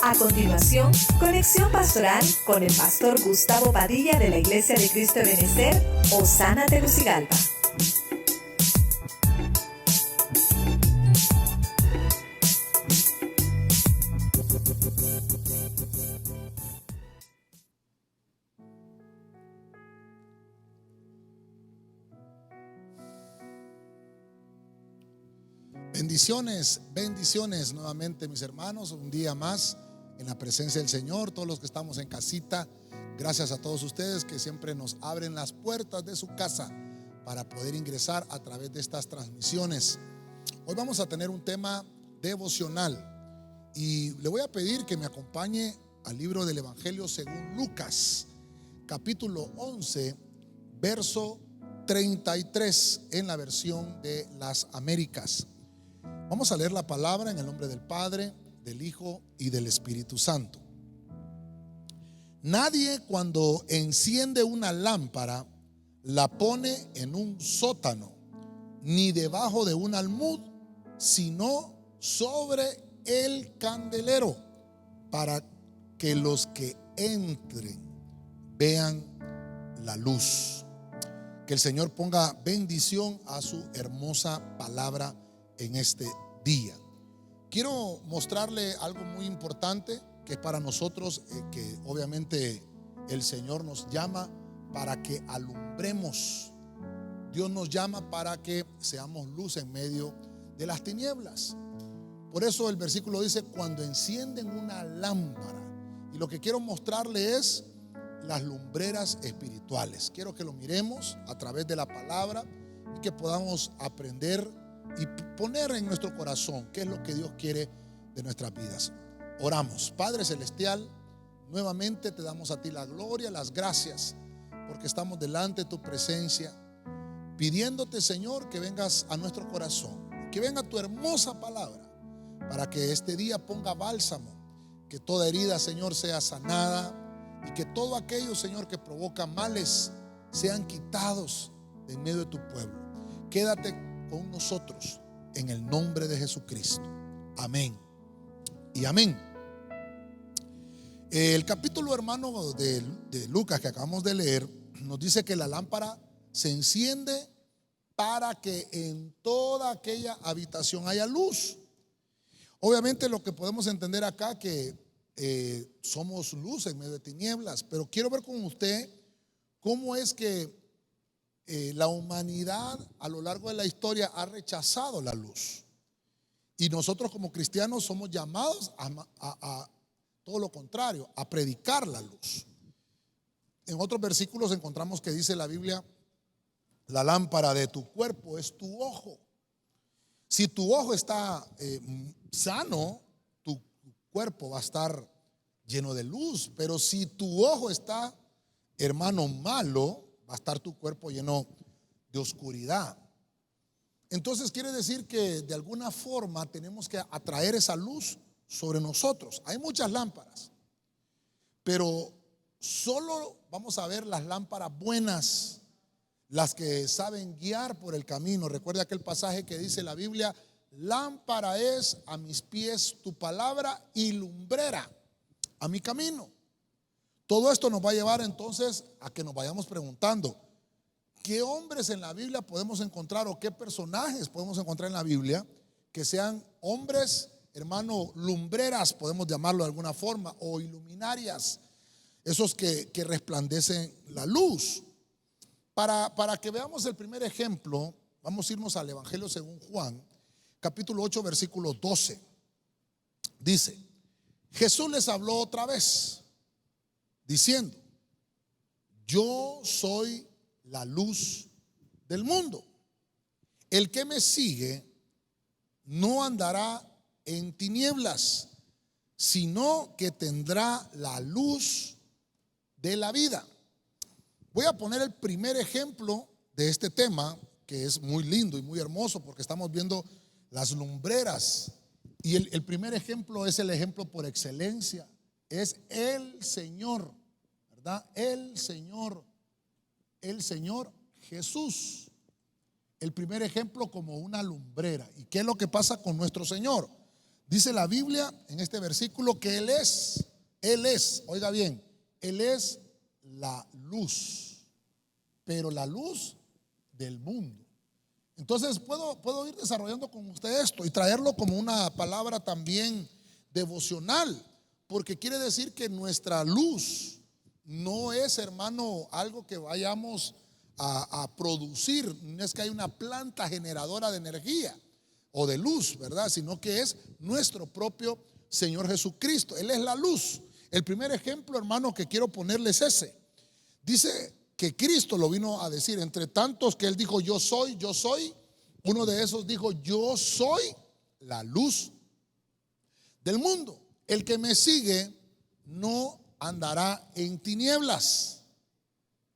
A continuación, conexión pastoral con el pastor Gustavo Padilla de la Iglesia de Cristo de Benecer, Osana Tegucigalpa. Bendiciones nuevamente, mis hermanos, un día más en la presencia del Señor. Todos los que estamos en casita, gracias a todos ustedes que siempre nos abren las puertas de su casa para poder ingresar a través de estas transmisiones. Hoy vamos a tener un tema devocional y le voy a pedir que me acompañe al libro del Evangelio según Lucas, capítulo 11, verso 33, en la versión de las Américas. Vamos a leer la palabra en el nombre del Padre, del Hijo y del Espíritu Santo. Nadie, cuando enciende una lámpara, la pone en un sótano, ni debajo de un almud, sino sobre el candelero, para que los que entren vean la luz. Que el Señor ponga bendición a su hermosa palabra en este día. Quiero mostrarle algo muy importante que es para nosotros, que obviamente el Señor nos llama para que alumbremos. Dios nos llama para que seamos luz en medio de las tinieblas. Por eso el versículo dice: cuando encienden una lámpara. Y lo que quiero mostrarle es las lumbreras espirituales. Quiero que lo miremos a través de la palabra y que podamos aprender y poner en nuestro corazón qué es lo que Dios quiere de nuestras vidas. Oramos. Padre celestial, nuevamente te damos a ti la gloria, las gracias, porque estamos delante de tu presencia, pidiéndote, Señor, que vengas a nuestro corazón, que venga tu hermosa palabra, para que este día ponga bálsamo, que toda herida, Señor, sea sanada, y que todo aquello, Señor, que provoca males sean quitados de en medio de tu pueblo. Quédate con nosotros en el nombre de Jesucristo. Amén y amén. El capítulo, hermano, de Lucas que acabamos de leer nos dice que la lámpara se enciende para que en toda aquella habitación haya luz. Obviamente lo que podemos entender acá que somos luz en medio de tinieblas, pero quiero ver con usted cómo es que la humanidad a lo largo de la historia ha rechazado la luz, y nosotros como cristianos somos llamados a todo lo contrario, a predicar la luz. En otros versículos encontramos que dice la Biblia: la lámpara de tu cuerpo es tu ojo. Si tu ojo está sano, tu cuerpo va a estar lleno de luz. Pero si tu ojo está, hermano, malo, va a estar tu cuerpo lleno de oscuridad. Entonces quiere decir que de alguna forma tenemos que atraer esa luz sobre nosotros. Hay muchas lámparas, pero solo vamos a ver las lámparas buenas, las que saben guiar por el camino. Recuerda aquel pasaje que dice la Biblia: lámpara es a mis pies tu palabra y lumbrera a mi camino. Todo esto nos va a llevar entonces a que nos vayamos preguntando: ¿qué hombres en la Biblia podemos encontrar, o qué personajes podemos encontrar en la Biblia que sean hombres, hermano, lumbreras, podemos llamarlo de alguna forma, o iluminarias, esos que resplandecen la luz? Para que veamos el primer ejemplo, vamos a irnos al Evangelio según Juan, capítulo 8, versículo 12. Dice: Jesús les habló otra vez, diciendo: yo soy la luz del mundo. El que me sigue no andará en tinieblas, sino que tendrá la luz de la vida. Voy a poner el primer ejemplo de este tema, que es muy lindo y muy hermoso porque estamos viendo las lumbreras. Y el primer ejemplo es el ejemplo por excelencia, es el Señor, ¿verdad? El Señor Jesús. El primer ejemplo como una lumbrera. ¿Y qué es lo que pasa con nuestro Señor? Dice la Biblia en este versículo que Él es, oiga bien, Él es la luz, pero la luz del mundo. Entonces puedo ir desarrollando con usted esto y traerlo como una palabra también devocional, porque quiere decir que nuestra luz no es, hermano, algo que vayamos a producir, no es que hay una planta generadora de energía o de luz, ¿verdad? Sino que es nuestro propio Señor Jesucristo. Él es la luz. El primer ejemplo, hermano, que quiero ponerles es ese. Dice que Cristo lo vino a decir, entre tantos que Él dijo yo soy, uno de esos dijo yo soy la luz del mundo. El que me sigue no andará en tinieblas,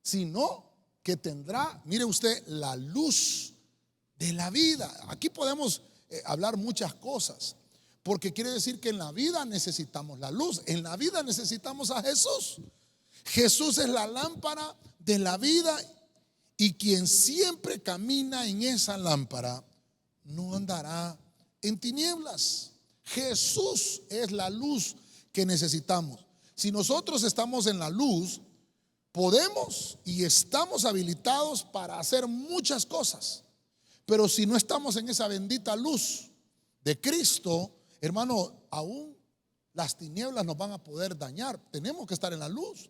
sino que tendrá, mire usted, la luz de la vida. Aquí podemos hablar muchas cosas, porque quiere decir que en la vida necesitamos la luz, en la vida necesitamos a Jesús. Jesús es la lámpara de la vida, y quien siempre camina en esa lámpara no andará en tinieblas. Jesús es la luz que necesitamos. Si nosotros estamos en la luz, podemos y estamos habilitados para hacer muchas cosas. Pero si no estamos en esa bendita luz de Cristo, hermano, aún las tinieblas nos van a poder dañar. Tenemos que estar en la luz.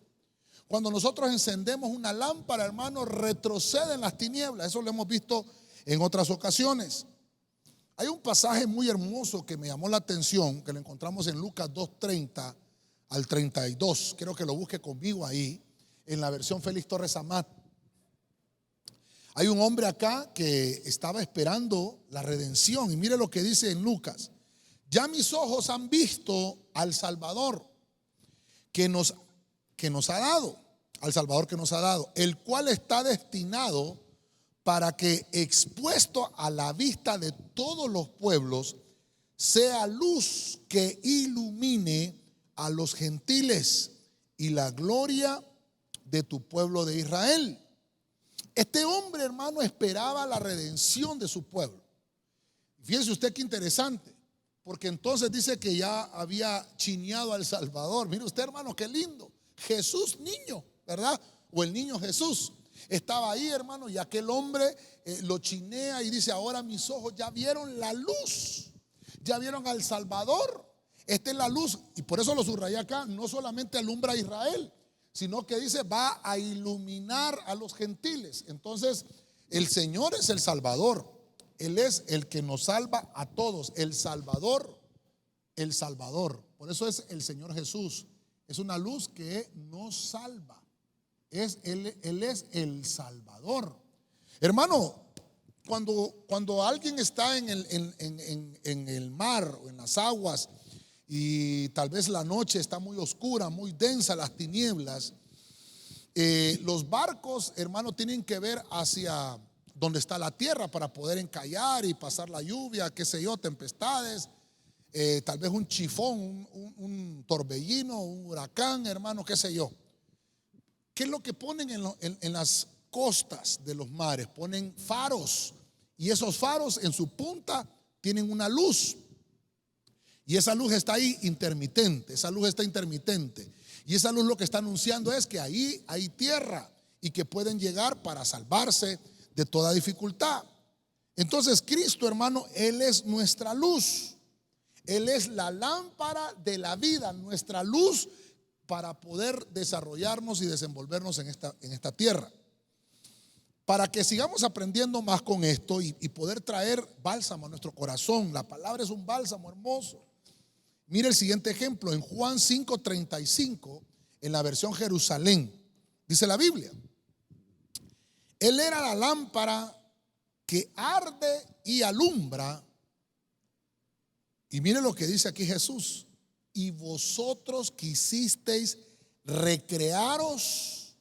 Cuando nosotros encendemos una lámpara, hermano, retroceden las tinieblas. Eso lo hemos visto en otras ocasiones. Hay un pasaje muy hermoso que me llamó la atención, que lo encontramos en Lucas 2:30 al 32. Quiero que lo busque conmigo ahí, en la versión Félix Torres Amat. Hay un hombre acá que estaba esperando la redención, y mire lo que dice en Lucas: ya mis ojos han visto al Salvador que nos ha dado, al Salvador que nos ha dado, el cual está destinado para que, expuesto a la vista de todos los pueblos, sea luz que ilumine a los gentiles y la gloria de tu pueblo de Israel. Este hombre, hermano, esperaba la redención de su pueblo. Fíjense usted qué interesante, porque entonces dice que ya había chineado al Salvador. Mire usted, hermano, qué lindo. Jesús niño, ¿verdad? O el niño Jesús estaba ahí, hermano, y aquel hombre lo chinea y dice: ahora mis ojos ya vieron la luz, ya vieron al Salvador. Esta es la luz, y por eso lo subrayé acá. No solamente alumbra a Israel, sino que dice va a iluminar a los gentiles. Entonces el Señor es el Salvador. Él es el que nos salva a todos. El Salvador. Por eso es el Señor Jesús. Es una luz que nos salva. Él es el Salvador. Hermano, cuando alguien está en el mar o en las aguas, y tal vez la noche está muy oscura, muy densa, las tinieblas, los barcos, hermano, tienen que ver hacia donde está la tierra para poder encallar y pasar la lluvia, qué sé yo, tempestades, tal vez un chifón, un torbellino, un huracán, hermano, qué sé yo. ¿Qué es lo que ponen en las costas de los mares? Ponen faros, y esos faros en su punta tienen una luz, y esa luz está ahí intermitente. Y esa luz lo que está anunciando es que ahí hay tierra y que pueden llegar para salvarse de toda dificultad. Entonces Cristo, hermano, Él es nuestra luz. Él es la lámpara de la vida, nuestra luz para poder desarrollarnos y desenvolvernos en esta tierra. Para que sigamos aprendiendo más con esto y poder traer bálsamo a nuestro corazón. La palabra es un bálsamo hermoso. Mire el siguiente ejemplo en Juan 5:35, en la versión Jerusalén. Dice la Biblia: Él era la lámpara que arde y alumbra. Y mire lo que dice aquí Jesús: y vosotros quisisteis recrearos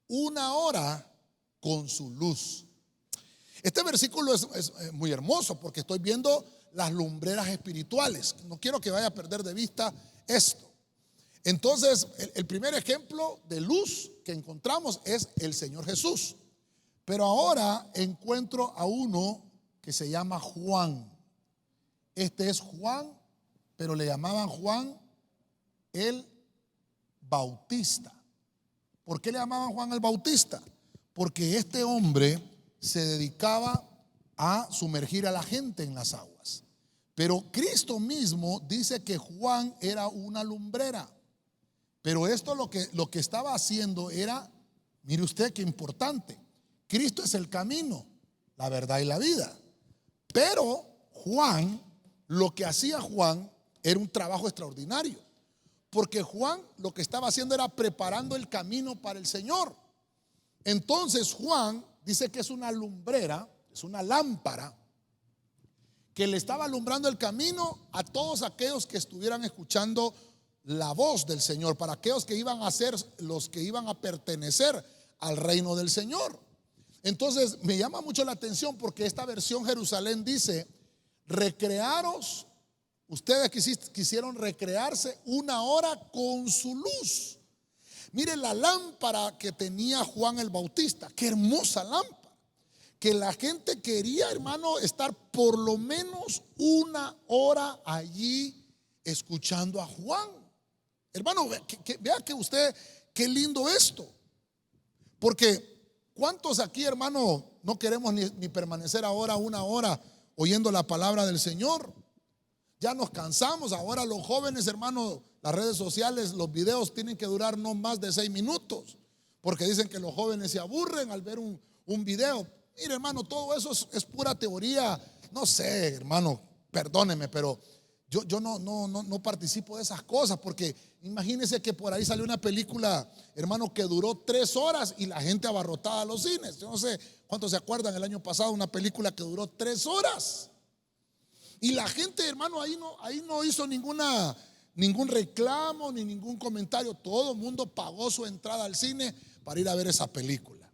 una hora con su luz. Este versículo es muy hermoso porque estoy viendo las lumbreras espirituales. No quiero que vaya a perder de vista esto. Entonces, el primer ejemplo de luz que encontramos es el Señor Jesús. Pero ahora encuentro a uno que se llama Juan. Este es Juan, pero le llamaban Juan el Bautista. ¿Por qué le llamaban Juan el Bautista? Porque este hombre se dedicaba a sumergir a la gente en las aguas. Pero Cristo mismo dice que Juan era una lumbrera. Pero esto lo que estaba haciendo era, mire usted qué importante, Cristo es el camino, la verdad y la vida. Pero Juan, lo que hacía Juan era un trabajo extraordinario. Porque Juan lo que estaba haciendo era preparando el camino para el Señor. Entonces Juan dice que es una lumbrera, es una lámpara que le estaba alumbrando el camino a todos aquellos que estuvieran escuchando la voz del Señor, para aquellos que iban a ser los que iban a pertenecer al reino del Señor. Entonces me llama mucho la atención porque esta versión Jerusalén dice: recrearos, ustedes quisieron recrearse una hora con su luz. Mire la lámpara que tenía Juan el Bautista, qué hermosa lámpara, que la gente quería, hermano, estar por lo menos una hora allí escuchando a Juan. Hermano, vea que usted, qué lindo esto. Porque ¿cuántos aquí, hermano, no queremos ni permanecer ahora una hora oyendo la palabra del Señor? Ya nos cansamos. Ahora los jóvenes, hermano, las redes sociales, los videos tienen que durar no más de 6 minutos, porque dicen que los jóvenes se aburren al ver un video. Mire, hermano, todo eso es pura teoría. No sé, hermano, perdóneme, pero yo no participo de esas cosas, porque imagínense que por ahí salió una película, hermano, que duró 3 horas y la gente abarrotada a los cines. Yo no sé cuántos se acuerdan el año pasado, una película que duró 3 horas. Y la gente, hermano, ahí no hizo ningún reclamo ni ningún comentario. Todo el mundo pagó su entrada al cine para ir a ver esa película.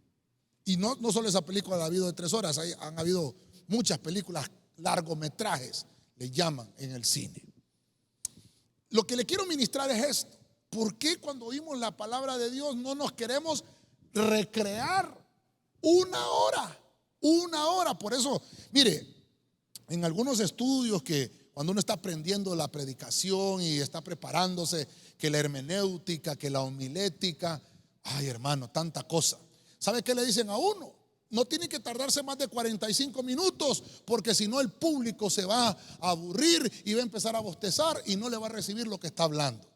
Y no solo esa película ha habido de 3 horas, han habido muchas películas, largometrajes le llaman en el cine. Lo que le quiero ministrar es esto: ¿por qué cuando oímos la palabra de Dios no nos queremos recrear una hora? Una hora. Por eso, mire, en algunos estudios que cuando uno está aprendiendo la predicación y está preparándose, que la hermenéutica, que la homilética, ay, hermano, tanta cosa. ¿Sabe qué le dicen a uno? No tiene que tardarse más de 45 minutos, porque si no el público se va a aburrir y va a empezar a bostezar y no le va a recibir lo que está hablando.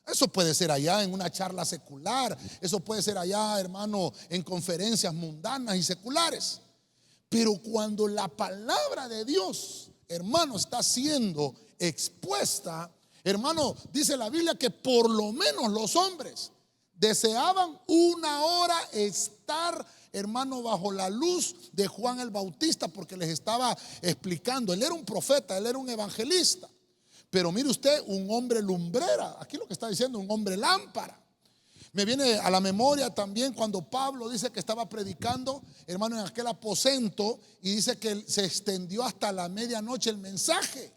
Eso puede ser allá en una charla secular, eso puede ser allá, hermano, en conferencias mundanas y seculares. Pero cuando la palabra de Dios, hermano, está siendo expuesta, hermano, dice la Biblia que por lo menos los hombres deseaban una hora estar, hermano, bajo la luz de Juan el Bautista, porque les estaba explicando. Él era un profeta, él era un evangelista. Pero mire usted, un hombre lumbrera. Aquí lo que está diciendo, un hombre lámpara. Me viene a la memoria también cuando Pablo dice que estaba predicando, hermano, en aquel aposento, y dice que se extendió hasta la medianoche el mensaje.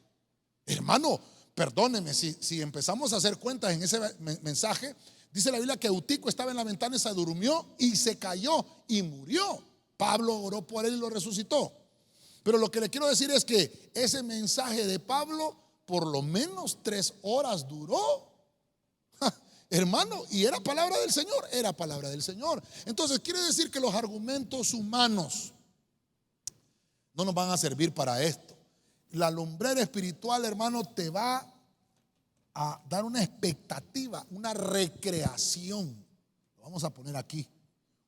Hermano, perdóneme, si empezamos a hacer cuentas en ese mensaje, dice la Biblia que Eutico estaba en la ventana y se durmió y se cayó y murió. Pablo oró por él y lo resucitó. Pero lo que le quiero decir es que ese mensaje de Pablo por lo menos 3 horas duró. Hermano, y era palabra del Señor, era palabra del Señor. Entonces quiere decir que los argumentos humanos no nos van a servir para esto. La lumbrera espiritual, hermano, te va a dar una expectativa, una recreación. Lo vamos a poner aquí.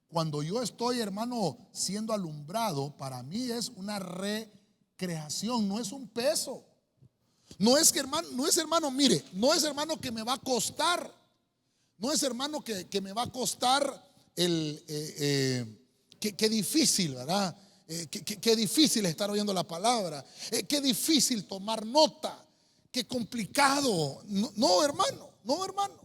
Cuando yo estoy, hermano, siendo alumbrado, para mí es una recreación, no es un peso. No es que, hermano, mire, no es, hermano, que me va a costar. No es, hermano, que me va a costar qué difícil, ¿verdad? Qué difícil estar oyendo la palabra. Qué difícil tomar nota. Qué complicado. No, hermano, no, hermano.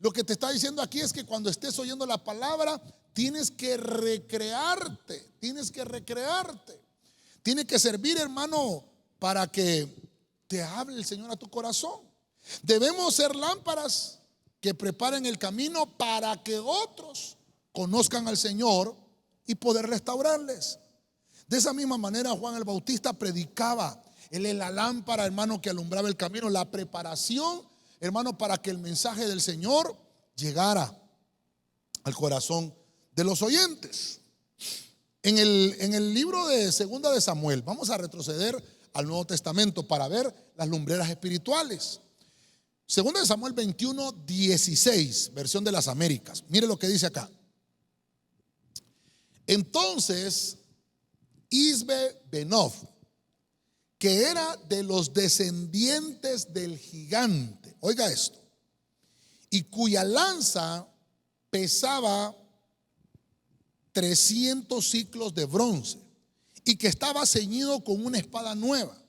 Lo que te está diciendo aquí es que cuando estés oyendo la palabra, tienes que recrearte, tienes que recrearte. Tiene que servir, hermano, para que te hable el Señor a tu corazón. Debemos ser lámparas que preparen el camino para que otros conozcan al Señor y poder restaurarles. De esa misma manera Juan el Bautista predicaba. Él es la lámpara, hermano, que alumbraba el camino, la preparación, hermano, para que el mensaje del Señor llegara al corazón de los oyentes. En el libro de Segunda de Samuel, vamos a retroceder al Nuevo Testamento para ver las lumbreras espirituales. Segunda de Samuel 21:16, versión de las Américas. Mire lo que dice acá. Entonces Isbe Benob, que era de los descendientes del gigante, oiga esto, y cuya lanza pesaba 300 ciclos de bronce y que estaba ceñido con una espada nueva,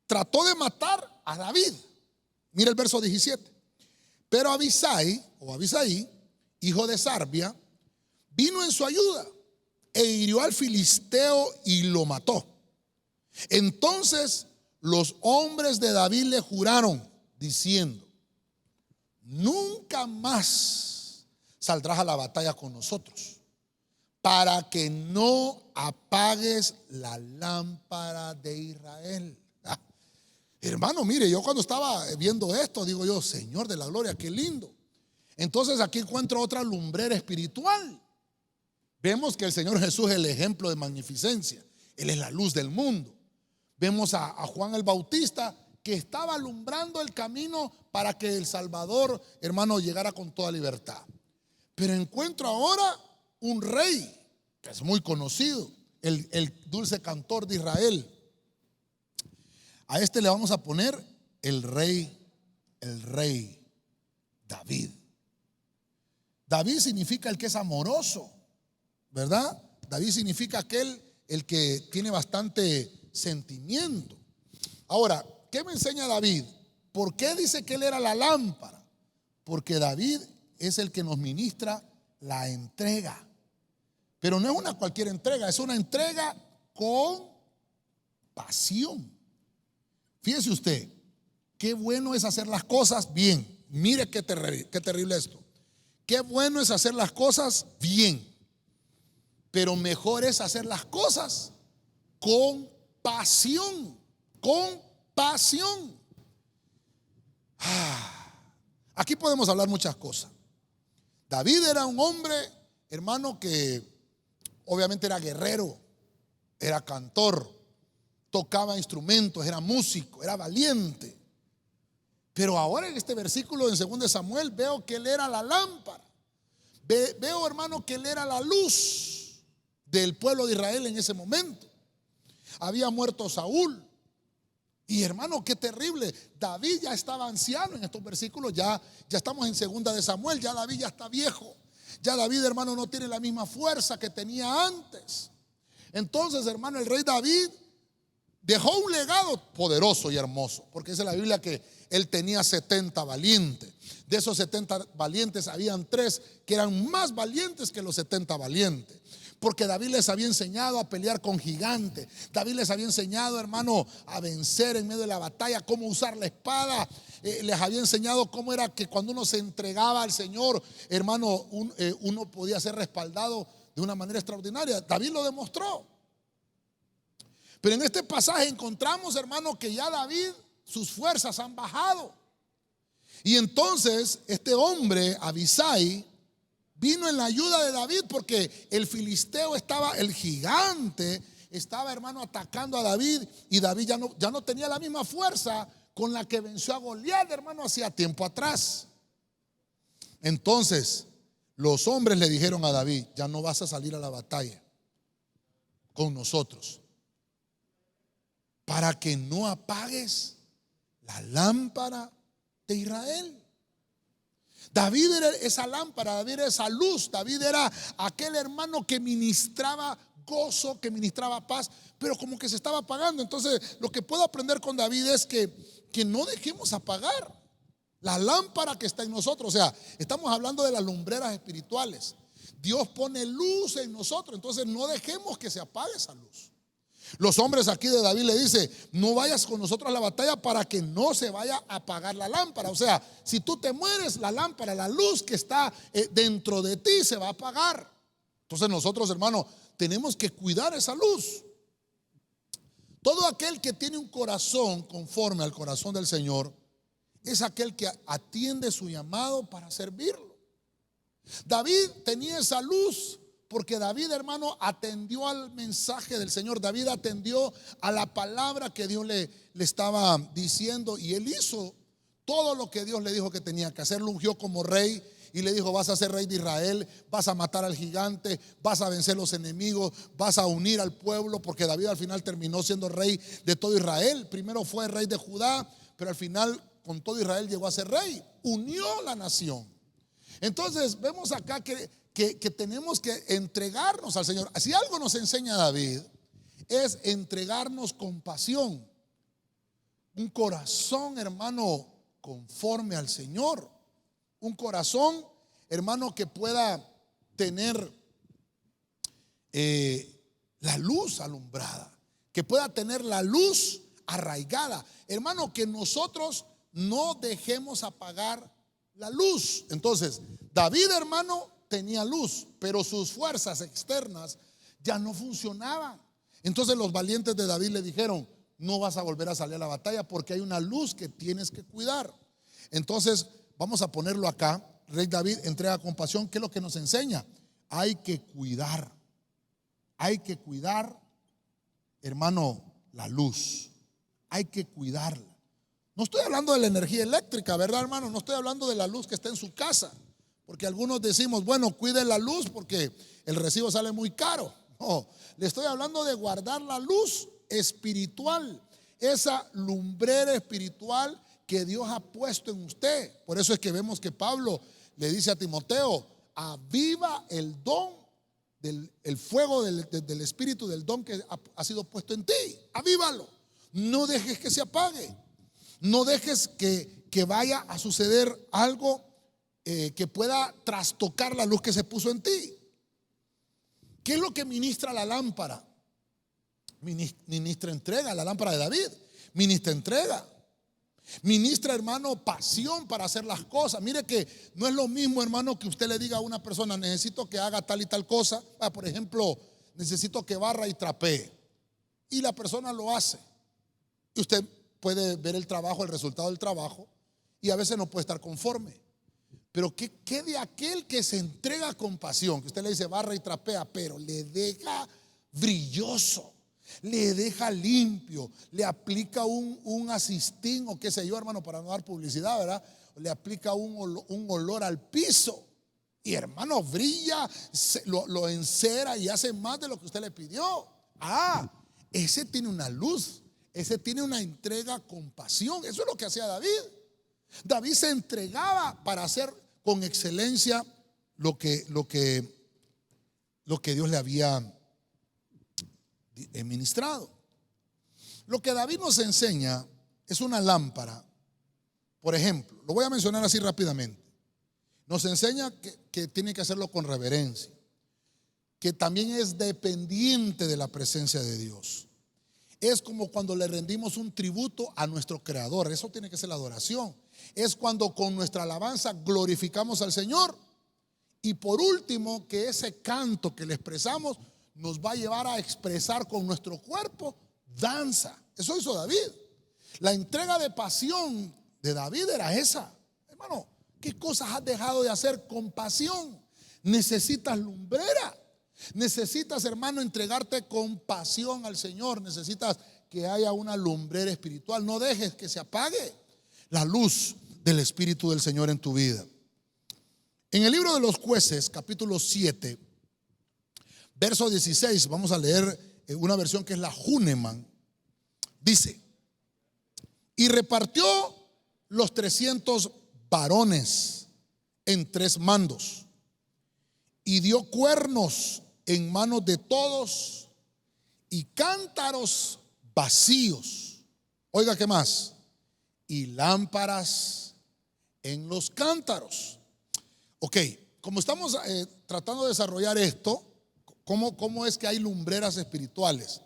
trató de matar a David. Mira el verso 17. Pero Abisai, hijo de Sarbia, vino en su ayuda e hirió al filisteo y lo mató. Entonces los hombres de David le juraron diciendo: nunca más saldrás a la batalla con nosotros, para que no apagues la lámpara de Israel. Hermano, mire, yo cuando estaba viendo esto, digo yo, Señor de la gloria, qué lindo. Entonces aquí encuentro otra lumbrera espiritual. Vemos que el Señor Jesús es el ejemplo de magnificencia. Él es la luz del mundo. Vemos a Juan el Bautista, que estaba alumbrando el camino para que el Salvador, hermano, llegara con toda libertad. Pero encuentro ahora un rey que es muy conocido, el dulce cantor de Israel. A este le vamos a poner el rey David. David significa el que es amoroso, ¿verdad? David significa el que tiene bastante sentimiento. Ahora, ¿qué me enseña David? ¿Por qué dice que él era la lámpara? Porque David es el que nos ministra la entrega. Pero no es una cualquier entrega, es una entrega con pasión. Fíjese usted, qué bueno es hacer las cosas bien. Mire qué terrible esto. Qué bueno es hacer las cosas bien, pero mejor es hacer las cosas con pasión. Con pasión. Aquí podemos hablar muchas cosas. David era un hombre, hermano, que obviamente era guerrero, era cantor, tocaba instrumentos, era músico, era valiente. Pero ahora en este versículo en 2 de Samuel veo que él era la lámpara. Veo, hermano, que él era la luz del pueblo de Israel en ese momento. Había muerto Saúl. Y hermano, qué terrible. David ya estaba anciano en estos versículos. Ya estamos en 2 de Samuel. Ya David ya está viejo. Ya David, hermano, no tiene la misma fuerza que tenía antes. Entonces, hermano, el rey David dejó un legado poderoso y hermoso, porque dice la Biblia que él tenía 70 valientes. De esos 70 valientes habían 3 que eran más valientes que los 70 valientes, porque David les había enseñado a pelear con gigantes. David les había enseñado, hermano, a vencer en medio de la batalla, cómo usar la espada. Les había enseñado cómo era que cuando uno se entregaba al Señor, hermano, uno podía ser respaldado de una manera extraordinaria. David lo demostró. Pero en este pasaje encontramos, hermano, que ya David, sus fuerzas han bajado. Y entonces este hombre, Abisai, vino en la ayuda de David, porque el filisteo el gigante estaba, hermano, atacando a David. Y David ya no tenía la misma fuerza con la que venció a Goliat, hermano, hacía tiempo atrás. Entonces los hombres le dijeron a David: ya no vas a salir a la batalla con nosotros, para que no apagues la lámpara de Israel. David era esa lámpara, David era esa luz, David era aquel hermano que ministraba gozo, que ministraba paz, pero como que se estaba apagando. Entonces lo que puedo aprender con David es que no dejemos apagar La lámpara que está en nosotros, o sea, estamos hablando de las lumbreras espirituales. Dios pone luz en nosotros, entonces no dejemos que se apague esa luz. Los hombres aquí de David le dice: no vayas con nosotros a la batalla para que no se vaya a apagar la lámpara. O sea, si tú te mueres, la lámpara, la luz que está dentro de ti se va a apagar. Entonces nosotros, hermanos, tenemos que cuidar esa luz. Todo aquel que tiene un corazón conforme al corazón del Señor es aquel que atiende su llamado para servirlo. David tenía esa luz porque David, hermano, atendió al mensaje del Señor. David atendió a la palabra que Dios le estaba diciendo, y él hizo todo lo que Dios le dijo que tenía que hacer. Lo ungió como rey y le dijo: vas a ser rey de Israel, vas a matar al gigante, vas a vencer los enemigos, vas a unir al pueblo, porque David al final terminó siendo rey de todo Israel. Primero fue rey de Judá, pero al final con todo Israel llegó a ser rey. Unió la nación. Entonces vemos acá que tenemos que entregarnos al Señor. Si algo nos enseña David, es entregarnos con pasión. Un corazón, hermano, conforme al Señor. Un corazón, hermano, que pueda tener la luz alumbrada, que pueda tener la luz arraigada. Hermano, que nosotros no dejemos apagar la luz. Entonces, David, hermano, tenía luz, pero sus fuerzas externas ya no funcionaban. Entonces los valientes de David le dijeron: no vas a volver a salir a la batalla porque hay una luz que tienes que cuidar. Entonces vamos a ponerlo acá. Rey David entrega compasión. ¿Qué es lo que nos enseña? Hay que cuidar. Hay que cuidar, hermano, la luz. Hay que cuidarla. No estoy hablando de la energía eléctrica, ¿verdad, hermano? No estoy hablando de la luz que está en su casa, porque algunos decimos: bueno, cuide la luz porque el recibo sale muy caro. No, le estoy hablando de guardar la luz espiritual, esa lumbrera espiritual que Dios ha puesto en usted. Por eso es que vemos que Pablo le dice a Timoteo: aviva el don el fuego del espíritu, del don que ha sido puesto en ti. Avívalo. No dejes que se apague. No dejes que vaya a suceder algo que pueda trastocar la luz que se puso en ti. ¿Qué es lo que ministra la lámpara? Ministra entrega. La lámpara de David ministra entrega. Ministra, hermano, pasión para hacer las cosas. Mire que no es lo mismo, hermano, que usted le diga a una persona: necesito que haga tal y tal cosa. Por ejemplo, necesito que barra y trapee, y la persona lo hace, y usted puede ver el trabajo, el resultado del trabajo, y a veces no puede estar conforme. Pero ¿qué de aquel que se entrega con pasión? Que usted le dice: barra y trapea, pero le deja brilloso, le deja limpio, le aplica un asistín o qué sé yo, hermano, para no dar publicidad, ¿verdad? Le aplica un olor al piso, y hermano, brilla, lo encera y hace más de lo que usted le pidió. Ese tiene una luz, ese tiene una entrega con pasión. Eso es lo que hacía David. David se entregaba para hacer con excelencia lo que Dios le había ministrado. Lo que David nos enseña es una lámpara. Por ejemplo, lo voy a mencionar así rápidamente. Nos enseña que tiene que hacerlo con reverencia, que también es dependiente de la presencia de Dios. Es como cuando le rendimos un tributo a nuestro Creador. Eso tiene que ser la adoración. Es cuando con nuestra alabanza glorificamos al Señor. Y por último, que ese canto que le expresamos nos va a llevar a expresar con nuestro cuerpo danza. Eso hizo David. La entrega de pasión de David era esa. Hermano, ¿qué cosas has dejado de hacer con pasión? Necesitas lumbrera. Necesitas, hermano, entregarte con pasión al Señor. Necesitas que haya una lumbrera espiritual. No dejes que se apague la luz del Espíritu del Señor en tu vida. En el libro de los Jueces, capítulo 7, verso 16, vamos a leer una versión que es la Húneman. Dice: y repartió los 300 varones en 3 mandos, y dio cuernos en manos de todos y cántaros vacíos. Oiga, ¿qué más? Y lámparas en los cántaros. Ok, como estamos tratando de desarrollar esto, ¿cómo es que hay lumbreras espirituales?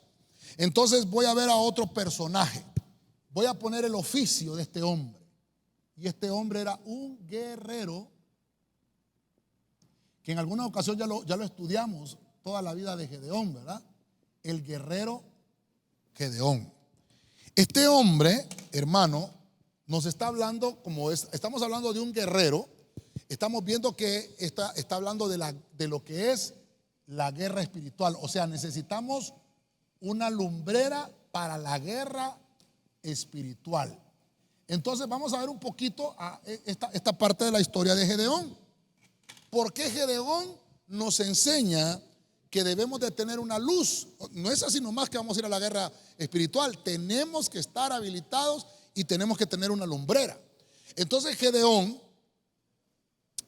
Entonces voy a ver a otro personaje. Voy a poner el oficio de este hombre. Y este hombre era un guerrero, que en alguna ocasión ya lo estudiamos, toda la vida de Gedeón, ¿verdad? El guerrero Gedeón. Este hombre, hermano, nos está hablando, estamos hablando de un guerrero, estamos viendo que está hablando de lo que es la guerra espiritual. O sea, necesitamos una lumbrera para la guerra espiritual. Entonces vamos a ver un poquito a esta parte de la historia de Gedeón. ¿Por qué Gedeón nos enseña que debemos de tener una luz? No es así nomás que vamos a ir a la guerra espiritual. Tenemos que estar habilitados y tenemos que tener una lumbrera. Entonces Gedeón,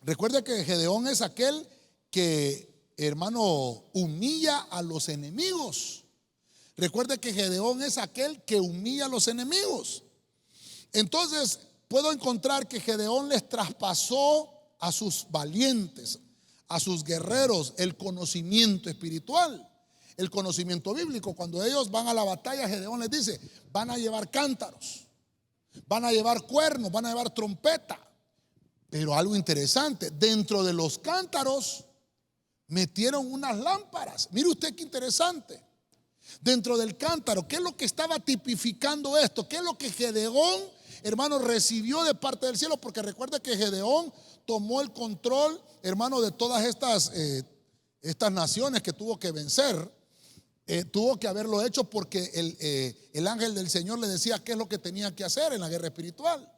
recuerda que Gedeón es aquel que, hermano, humilla a los enemigos. Recuerde que Gedeón es aquel que humilla a los enemigos. Entonces puedo encontrar que Gedeón les traspasó a sus valientes, a sus guerreros, el conocimiento espiritual, el conocimiento bíblico. Cuando ellos van a la batalla, Gedeón les dice: van a llevar cántaros, van a llevar cuernos, van a llevar trompeta. Pero algo interesante, dentro de los cántaros metieron unas lámparas. Mire usted qué interesante. Dentro del cántaro, ¿qué es lo que estaba tipificando esto? ¿Qué es lo que Gedeón, hermano, recibió de parte del cielo? Porque recuerda que Gedeón tomó el control, hermano, de todas estas naciones que tuvo que vencer. Tuvo que haberlo hecho porque el ángel del Señor le decía qué es lo que tenía que hacer en la guerra espiritual.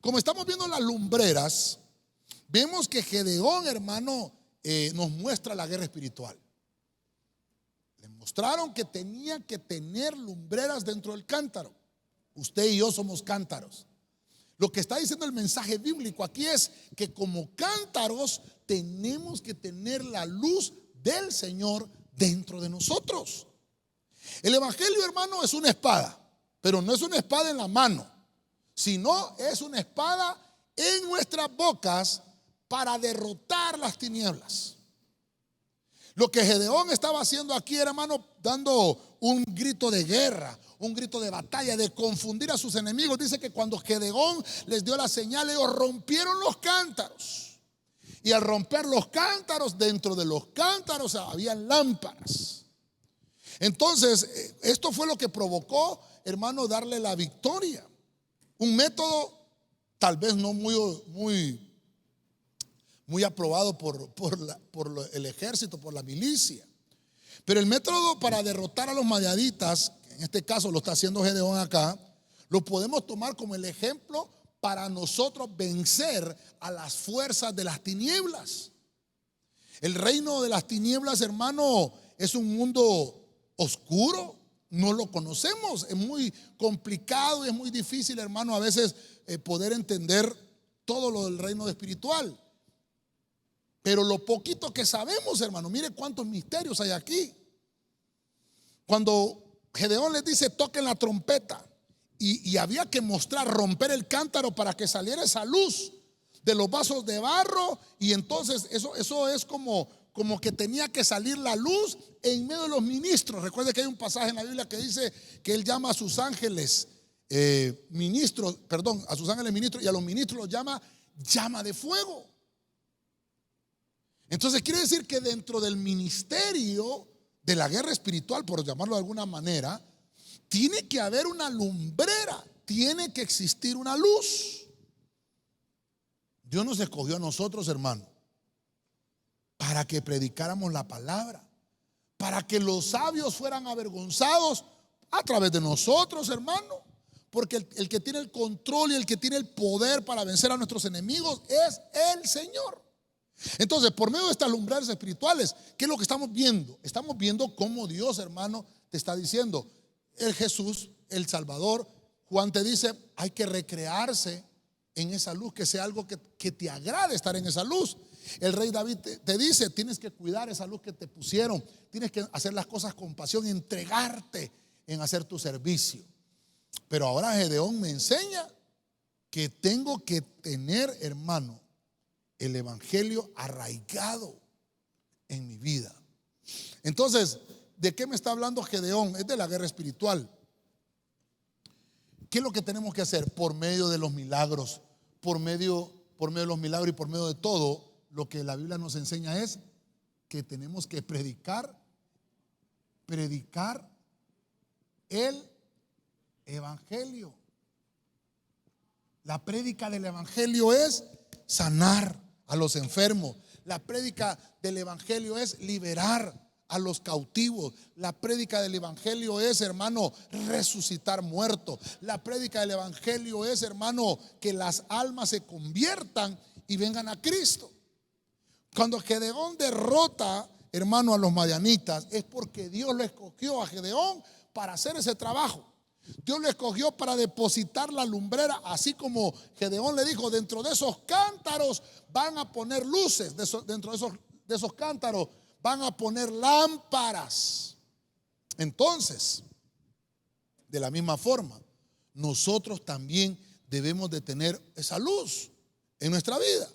Como estamos viendo las lumbreras, vemos que Gedeón, hermano, nos muestra la guerra espiritual. Le mostraron que tenía que tener lumbreras dentro del cántaro. Usted y yo somos cántaros. Lo que está diciendo el mensaje bíblico aquí es que como cántaros tenemos que tener la luz del Señor dentro de nosotros. El evangelio, hermano, es una espada, pero no es una espada en la mano, sino es una espada en nuestras bocas para derrotar las tinieblas. Lo que Gedeón estaba haciendo aquí, hermano, dando un grito de guerra, un grito de batalla, de confundir a sus enemigos. Dice que cuando Gedeón les dio la señal, ellos rompieron los cántaros. Y al romper los cántaros, dentro de los cántaros había lámparas. Entonces, esto fue lo que provocó, hermano, darle la victoria. Un método tal vez no muy aprobado por el ejército, por la milicia. Pero el método para derrotar a los madianitas, en este caso lo está haciendo Gedeón acá, lo podemos tomar como el ejemplo para nosotros vencer a las fuerzas de las tinieblas. El reino de las tinieblas, hermano, es un mundo oscuro, no lo conocemos, es muy complicado y es muy difícil, hermano, a veces poder entender todo lo del reino espiritual. Pero lo poquito que sabemos, hermano, mire cuántos misterios hay aquí. Cuando Gedeón les dice toquen la trompeta y había que romper el cántaro para que saliera esa luz de los vasos de barro, y entonces eso es como que tenía que salir la luz en medio de los ministros. Recuerde que hay un pasaje en la Biblia que dice que él llama a sus ángeles ministros, a sus ángeles ministros, y a los ministros los llama llama de fuego. Entonces quiere decir que dentro del ministerio de la guerra espiritual, por llamarlo de alguna manera, tiene que haber una lumbrera, tiene que existir una luz. Dios nos escogió a nosotros, hermano, para que predicáramos la palabra, para que los sabios fueran avergonzados a través de nosotros, hermano. Porque el que tiene el control y el que tiene el poder para vencer a nuestros enemigos es el Señor. Entonces, por medio de estas lumbreras espirituales, ¿qué es lo que estamos viendo? Estamos viendo cómo Dios, hermano, te está diciendo, el Jesús, el Salvador. Juan te dice, hay que recrearse en esa luz, que sea algo que te agrade estar en esa luz. El rey David te dice, tienes que cuidar esa luz que te pusieron, tienes que hacer las cosas con pasión, entregarte en hacer tu servicio. Pero ahora Gedeón me enseña que tengo que tener, hermano, el evangelio arraigado en mi vida. Entonces, ¿de qué me está hablando Gedeón? Es de la guerra espiritual. ¿Qué es lo que tenemos que hacer? Por medio de los milagros, por medio de los milagros y por medio de todo, lo que la Biblia nos enseña es que tenemos que predicar el evangelio. La prédica del evangelio es sanar a los enfermos. La prédica del evangelio es liberar a los cautivos. La prédica del evangelio es, hermano, resucitar muertos. La prédica del evangelio es, hermano, que las almas se conviertan y vengan a Cristo. Cuando Gedeón derrota, hermano, a los madianitas, es porque Dios lo escogió a Gedeón para hacer ese trabajo. Dios lo escogió para depositar la lumbrera, así como Gedeón le dijo: dentro de esos cántaros van a poner luces, dentro de esos cántaros van a poner lámparas. Entonces, de la misma forma, nosotros también debemos de tener esa luz en nuestra vida.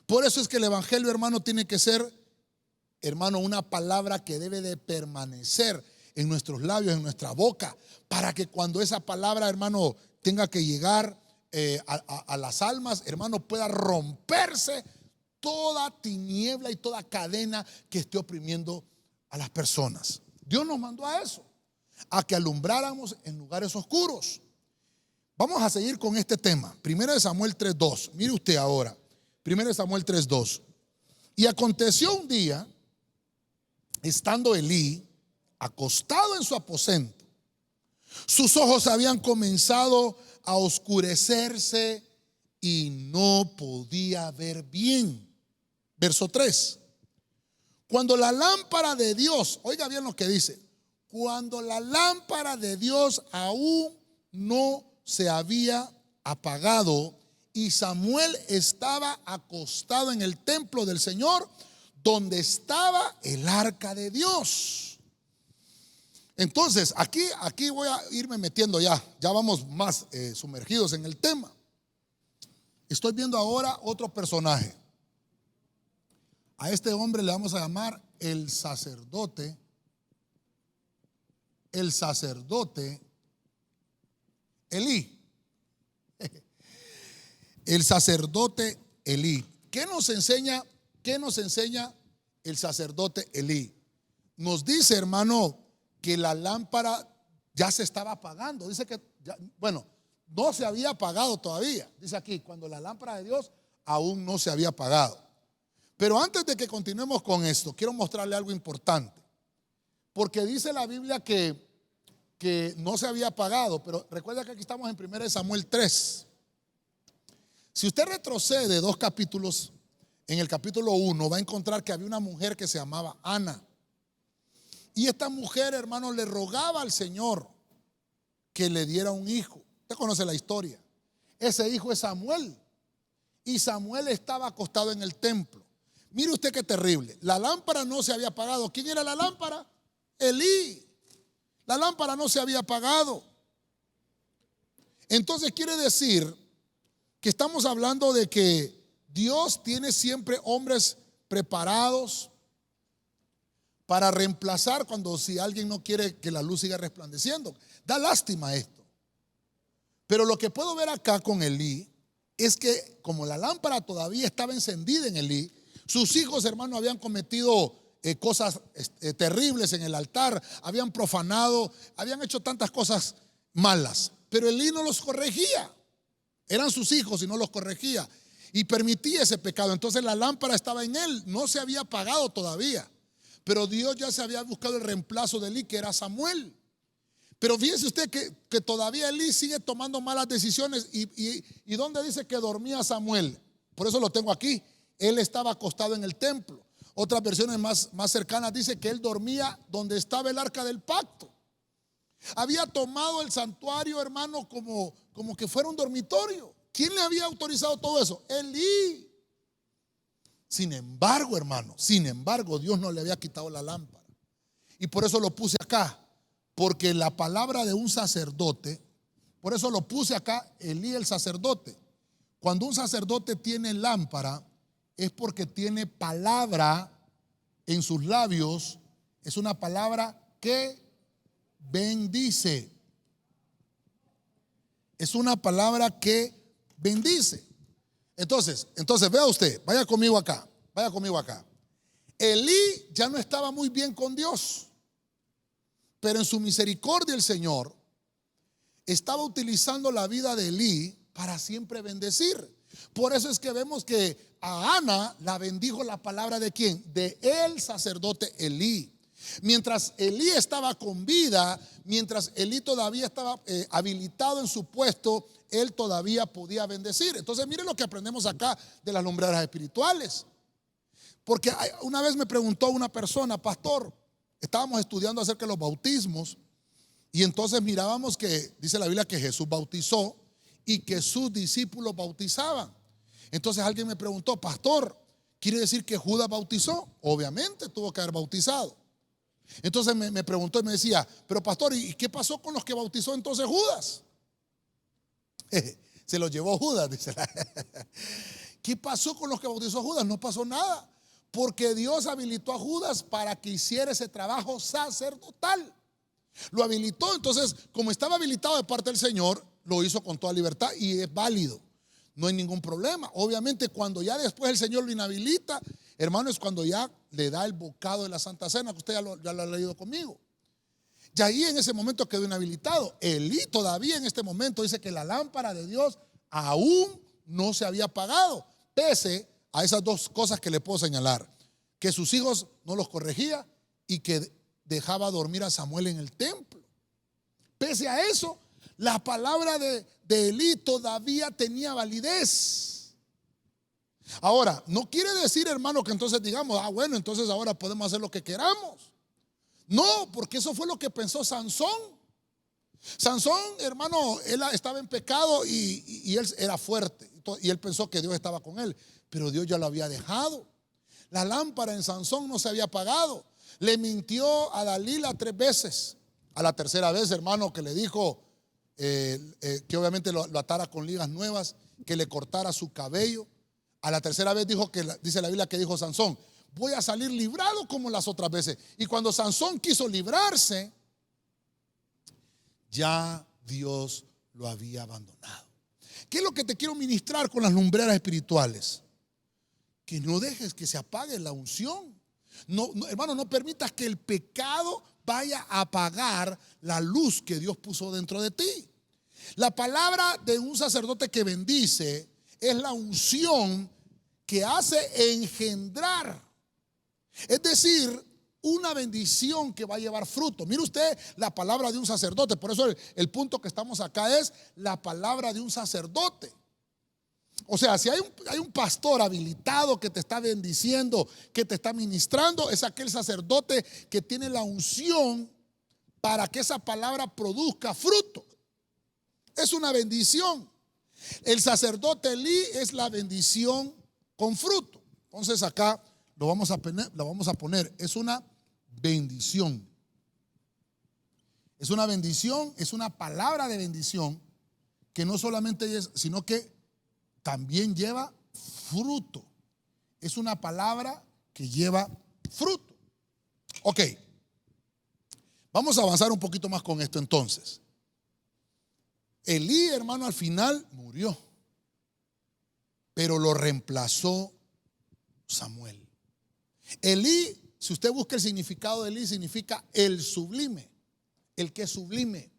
Por eso es que el evangelio, hermano, tiene que ser, hermano, una palabra que debe de permanecer en nuestros labios, en nuestra boca, para que cuando esa palabra, hermano, tenga que llegar a las almas, hermano, pueda romperse toda tiniebla y toda cadena que esté oprimiendo a las personas. Dios nos mandó a eso, a que alumbráramos en lugares oscuros. Vamos a seguir con este tema. 1 Samuel 3:2. Mire usted ahora, 1 Samuel 3:2. Y aconteció un día, estando Elí acostado en su aposento, sus ojos habían comenzado a oscurecerse y no podía ver bien. Verso 3. Cuando la lámpara de Dios, oiga bien lo que dice, cuando la lámpara de Dios aún no se había apagado y Samuel estaba acostado en el templo del Señor, donde estaba el arca de Dios. Entonces, aquí voy a irme metiendo ya vamos más sumergidos en el tema. Estoy viendo ahora otro personaje. A este hombre le vamos a llamar el sacerdote Elí. El sacerdote Elí. ¿Qué nos enseña el sacerdote Elí? Nos dice, hermano, que la lámpara ya se estaba apagando. Dice que, no se había apagado todavía. Dice aquí, cuando la lámpara de Dios aún no se había apagado. Pero antes de que continuemos con esto, quiero mostrarle algo importante. Porque dice la Biblia que no se había apagado, pero recuerda que aquí estamos en 1 Samuel 3. Si usted retrocede 2 capítulos, en el capítulo 1 va a encontrar que había una mujer que se llamaba Ana. Y esta mujer, hermano, le rogaba al Señor que le diera un hijo. Usted conoce la historia. Ese hijo es Samuel. Y Samuel estaba acostado en el templo. Mire usted qué terrible. La lámpara no se había apagado. ¿Quién era la lámpara? Elí. La lámpara no se había apagado. Entonces quiere decir que estamos hablando de que Dios tiene siempre hombres preparados para reemplazar si alguien no quiere que la luz siga resplandeciendo. Da lástima esto. Pero lo que puedo ver acá con Elí es que como la lámpara todavía estaba encendida en Elí, sus hijos, hermanos, habían cometido cosas terribles en el altar, habían profanado, habían hecho tantas cosas malas, pero Elí no los corregía. Eran sus hijos y no los corregía y permitía ese pecado. Entonces la lámpara estaba en él, no se había apagado todavía, pero Dios ya se había buscado el reemplazo de Elí, que era Samuel. Pero fíjese usted que todavía Elí sigue tomando malas decisiones. ¿Y dónde dice que dormía Samuel? Por eso lo tengo aquí. Él estaba acostado en el templo. Otras versiones más cercanas dice que él dormía donde estaba el arca del pacto. Había tomado el santuario, hermano, como que fuera un dormitorio. ¿Quién le había autorizado todo eso? Elí. Sin embargo, hermano, Dios no le había quitado la lámpara. Y por eso lo puse acá. Porque la palabra de un sacerdote Por eso lo puse acá, Elí el sacerdote. Cuando un sacerdote tiene lámpara, es porque tiene palabra en sus labios. Es una palabra que bendice. Es una palabra que bendice. Entonces vea usted, vaya conmigo acá. Elí ya no estaba muy bien con Dios, pero en su misericordia el Señor estaba utilizando la vida de Elí para siempre bendecir. Por eso es que vemos que a Ana la bendijo la palabra de ¿quién? De el sacerdote Elí. Mientras Elí estaba con vida, mientras Elí todavía estaba habilitado en su puesto, él todavía podía bendecir. Entonces miren lo que aprendemos acá de las lumbreras espirituales. Porque una vez me preguntó una persona, pastor, estábamos estudiando acerca de los bautismos y entonces mirábamos que dice la Biblia que Jesús bautizó y que sus discípulos bautizaban. Entonces alguien me preguntó, pastor, ¿quiere decir que Judas bautizó? Obviamente tuvo que haber bautizado. Entonces me preguntó y me decía, pero pastor, ¿y qué pasó con los que bautizó entonces Judas? Se los llevó Judas, dice. ¿Qué pasó con los que bautizó Judas? No pasó nada, porque Dios habilitó a Judas para que hiciera ese trabajo sacerdotal. Lo habilitó, entonces como estaba habilitado de parte del Señor, lo hizo con toda libertad y es válido. No hay ningún problema. Obviamente cuando ya después el Señor lo inhabilita, hermano, es cuando ya le da el bocado de la Santa Cena, que usted ya lo ha leído conmigo. Y ahí en ese momento quedó inhabilitado. Elí todavía en este momento dice que la lámpara de Dios aún no se había apagado, pese a esas dos cosas que le puedo señalar: que sus hijos no los corregía y que dejaba dormir a Samuel en el templo. Pese a eso, la palabra de Elí todavía tenía validez. Ahora, no quiere decir, hermano, que entonces digamos, bueno, entonces ahora podemos hacer lo que queramos. No, porque eso fue lo que pensó Sansón. Sansón, hermano, él estaba en pecado y él era fuerte. Y él pensó que Dios estaba con él, pero Dios ya lo había dejado. La lámpara en Sansón no se había apagado. Le mintió a Dalila 3 veces. A la tercera vez, hermano, que le dijo que obviamente lo atara con ligas nuevas, que le cortara su cabello. A la tercera vez dijo dice la Biblia que dijo Sansón, voy a salir librado como las otras veces. Y cuando Sansón quiso librarse, ya Dios lo había abandonado. ¿Qué es lo que te quiero ministrar con las lumbreras espirituales? Que no dejes que se apague la unción. No, hermano, no permitas que el pecado vaya a apagar la luz que Dios puso dentro de ti. La palabra de un sacerdote que bendice es la unción que hace engendrar, es decir, una bendición que va a llevar fruto. Mire usted la palabra de un sacerdote. Por eso el punto que estamos acá es la palabra de un sacerdote. O sea, si hay un pastor habilitado que te está bendiciendo, que te está ministrando, es aquel sacerdote que tiene la unción para que esa palabra produzca fruto. Es una bendición. El sacerdote Elí es la bendición con fruto. Entonces acá lo vamos a poner. Es una bendición. Es una bendición, es una palabra de bendición que no solamente es, sino que también lleva fruto. Es una palabra que lleva fruto. Ok. Vamos a avanzar un poquito más con esto entonces. Elí, hermano, al final murió, pero lo reemplazó Samuel. Elí, si usted busca el significado de Elí, significa el sublime, el que es sublime.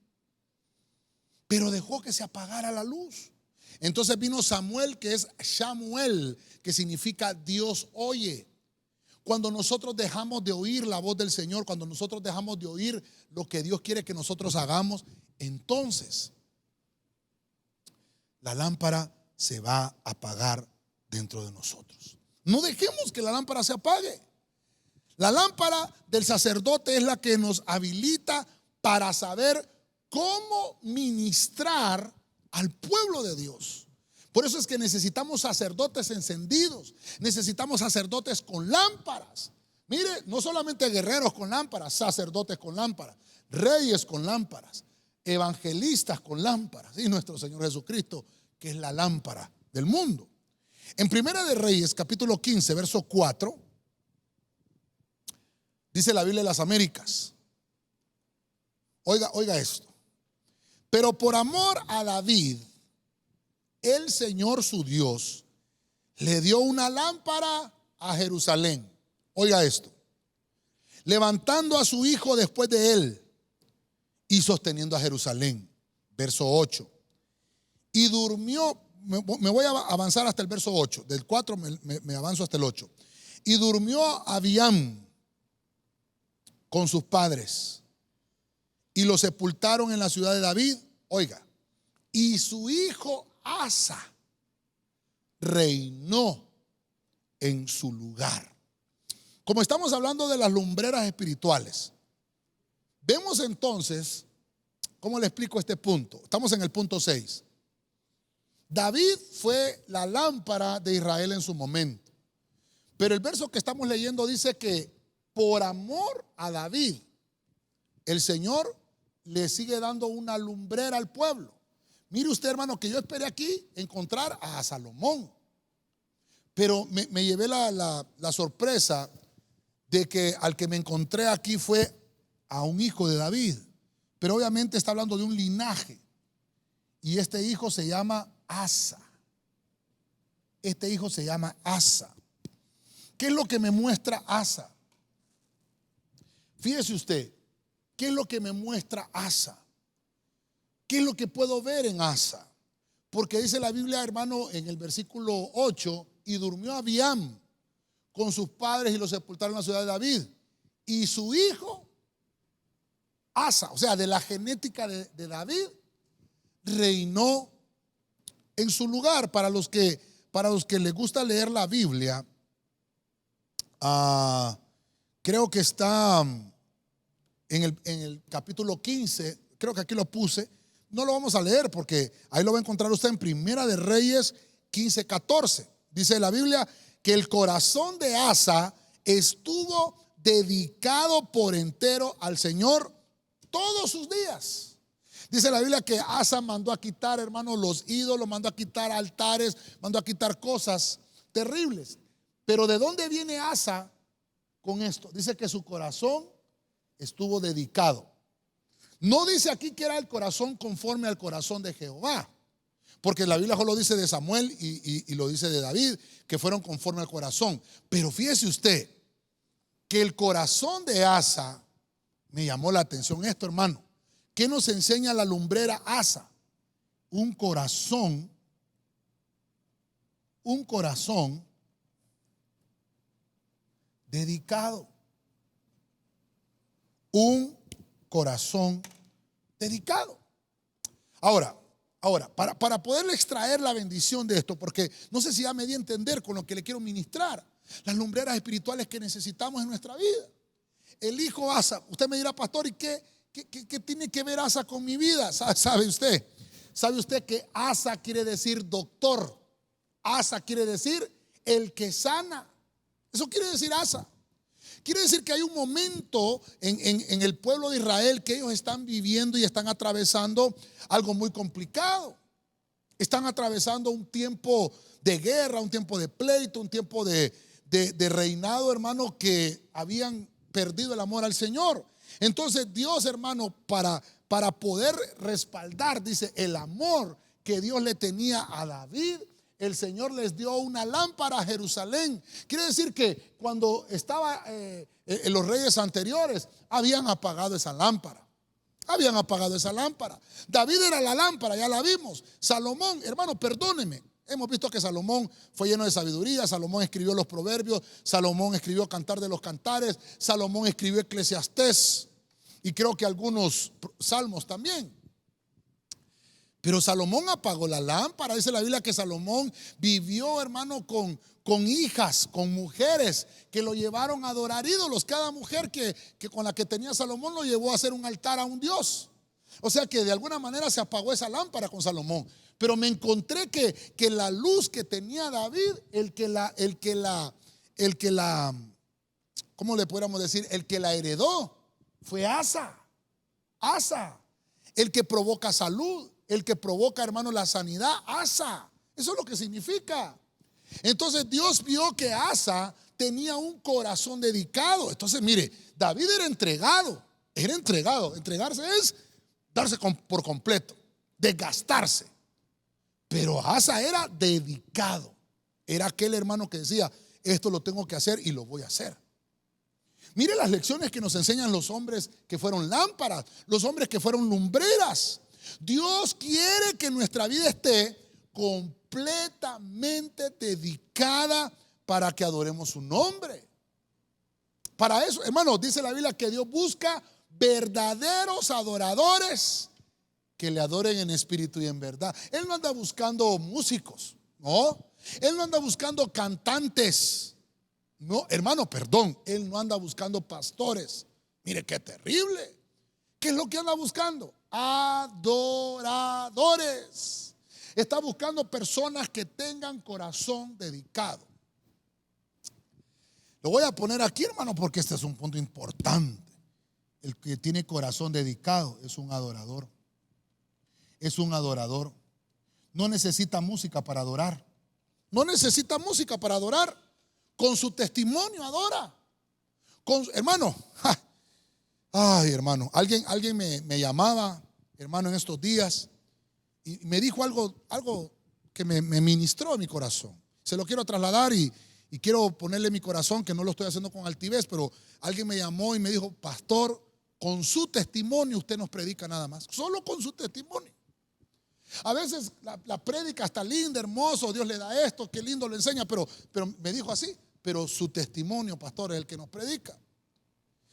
Pero dejó que se apagara la luz. Entonces vino Samuel, que es Shamuel, que significa Dios oye. Cuando nosotros dejamos de oír la voz del Señor, cuando nosotros dejamos de oír lo que Dios quiere que nosotros hagamos, entonces la lámpara se va a apagar dentro de nosotros. No dejemos que la lámpara se apague. La lámpara del sacerdote es la que nos habilita para saber cómo ministrar al pueblo de Dios. Por eso es que necesitamos sacerdotes encendidos, necesitamos sacerdotes con lámparas. Mire, no solamente guerreros con lámparas, sacerdotes con lámparas, reyes con lámparas, evangelistas con lámparas, y nuestro Señor Jesucristo, que es la lámpara del mundo. En Primera de Reyes, capítulo 15, verso 4, dice la Biblia de las Américas. Oiga esto. Pero por amor a David, el Señor su Dios le dio una lámpara a Jerusalén. Oiga esto. Levantando a su hijo después de él y sosteniendo a Jerusalén. Verso 8. Y durmió, me voy a avanzar hasta el verso 8. Del 4 me avanzo hasta el 8. Y durmió Abiam con sus padres y lo sepultaron en la ciudad de David. Oiga, y su hijo Asa reinó en su lugar. Como estamos hablando de las lumbreras espirituales, vemos entonces, ¿cómo le explico este punto? Estamos en el punto 6. David fue la lámpara de Israel en su momento. Pero el verso que estamos leyendo dice que por amor a David, el Señor le sigue dando una lumbrera al pueblo. Mire usted, hermano, que yo esperé aquí encontrar a Salomón. Pero me llevé la sorpresa de que al que me encontré aquí fue a un hijo de David. Pero obviamente está hablando de un linaje. Y este hijo se llama Asa. Este hijo se llama Asa. ¿Qué es lo que me muestra Asa? Fíjese usted, ¿qué es lo que me muestra Asa? ¿Qué es lo que puedo ver en Asa? Porque dice la Biblia, hermano, en el versículo 8, y durmió Abiam con sus padres y lo sepultaron en la ciudad de David. Y su hijo, Asa, o sea, de la genética de David, reinó en su lugar. Para los que les gusta leer la Biblia, creo que está en el capítulo 15, creo que aquí lo puse. No lo vamos a leer porque ahí lo va a encontrar usted en Primera de Reyes 15, 14. Dice la Biblia que el corazón de Asa estuvo dedicado por entero al Señor todos sus días. Dice la Biblia que Asa mandó a quitar, hermanos, los ídolos, mandó a quitar altares, mandó a quitar cosas terribles. Pero ¿de dónde viene Asa con esto? Dice que su corazón estuvo dedicado. No dice aquí que era el corazón conforme al corazón de Jehová, porque la Biblia solo dice de Samuel y lo dice de David, que fueron conforme al corazón. Pero fíjese usted que el corazón de Asa, me llamó la atención esto, hermano. ¿Qué nos enseña la lumbrera Asa? Un corazón dedicado. Un corazón dedicado. Ahora, para poder extraer la bendición de esto, porque no sé si ya me di a entender con lo que le quiero ministrar, las lumbreras espirituales que necesitamos en nuestra vida. El hijo Asa, usted me dirá, pastor, ¿y qué tiene que ver Asa con mi vida? ¿Sabe usted que Asa quiere decir doctor? Asa quiere decir el que sana. Eso quiere decir Asa. Quiere decir que hay un momento en el pueblo de Israel que ellos están viviendo y están atravesando algo muy complicado. Están atravesando un tiempo de guerra, un tiempo de pleito, un tiempo de reinado, hermano, que habían perdido el amor al Señor. Entonces Dios, hermano, para poder respaldar, dice, el amor que Dios le tenía a David, el Señor les dio una lámpara a Jerusalén. Quiere decir que cuando estaba los reyes anteriores, habían apagado esa lámpara. Habían apagado esa lámpara. David era la lámpara, ya la vimos. Salomón, hermano, perdóneme. Hemos visto que Salomón fue lleno de sabiduría. Salomón escribió los proverbios. Salomón escribió Cantar de los Cantares. Salomón escribió Eclesiastés. Y creo que algunos salmos también. Pero Salomón apagó la lámpara. Dice la Biblia que Salomón vivió, hermano, con hijas, con mujeres que lo llevaron a adorar ídolos. Cada mujer que con la que tenía Salomón lo llevó a hacer un altar a un dios. O sea que de alguna manera se apagó esa lámpara con Salomón. Pero me encontré que la luz que tenía David, ¿cómo le pudiéramos decir? El que la heredó fue Asa. Asa. el que provoca salud, el que provoca, hermano, la sanidad. Asa, eso es lo que significa. Entonces Dios vio que Asa tenía un corazón dedicado. Entonces mire, David era entregado. Entregarse es darse por completo, desgastarse. Pero Asa era dedicado. Era aquel hermano que decía, esto lo tengo que hacer y lo voy a hacer. Mire las lecciones que nos enseñan los hombres que fueron lámparas, los hombres que fueron lumbreras. Dios quiere que nuestra vida esté completamente dedicada para que adoremos su nombre. Para eso, hermano, dice la Biblia que Dios busca verdaderos adoradores que le adoren en espíritu y en verdad. Él no anda buscando músicos, no. Él no anda buscando cantantes. No, hermano, perdón, él no anda buscando pastores. Mire qué terrible. ¿Qué es lo que anda buscando? Adoradores. Está buscando personas que tengan corazón dedicado. Lo voy a poner aquí, hermano, porque este es un punto importante. El que tiene corazón dedicado es un adorador. Es un adorador. No necesita música para adorar. No necesita música para adorar. Con su testimonio adora. Hermano, ay, hermano, alguien me llamaba, hermano, en estos días y me dijo algo que me ministró mi corazón. Se lo quiero trasladar y quiero ponerle mi corazón, que no lo estoy haciendo con altivez, pero alguien me llamó y me dijo, pastor, con su testimonio usted nos predica nada más. Solo con su testimonio. A veces la prédica está linda, hermoso, Dios le da esto, qué lindo lo enseña, pero me dijo así, pero su testimonio, pastor, es el que nos predica.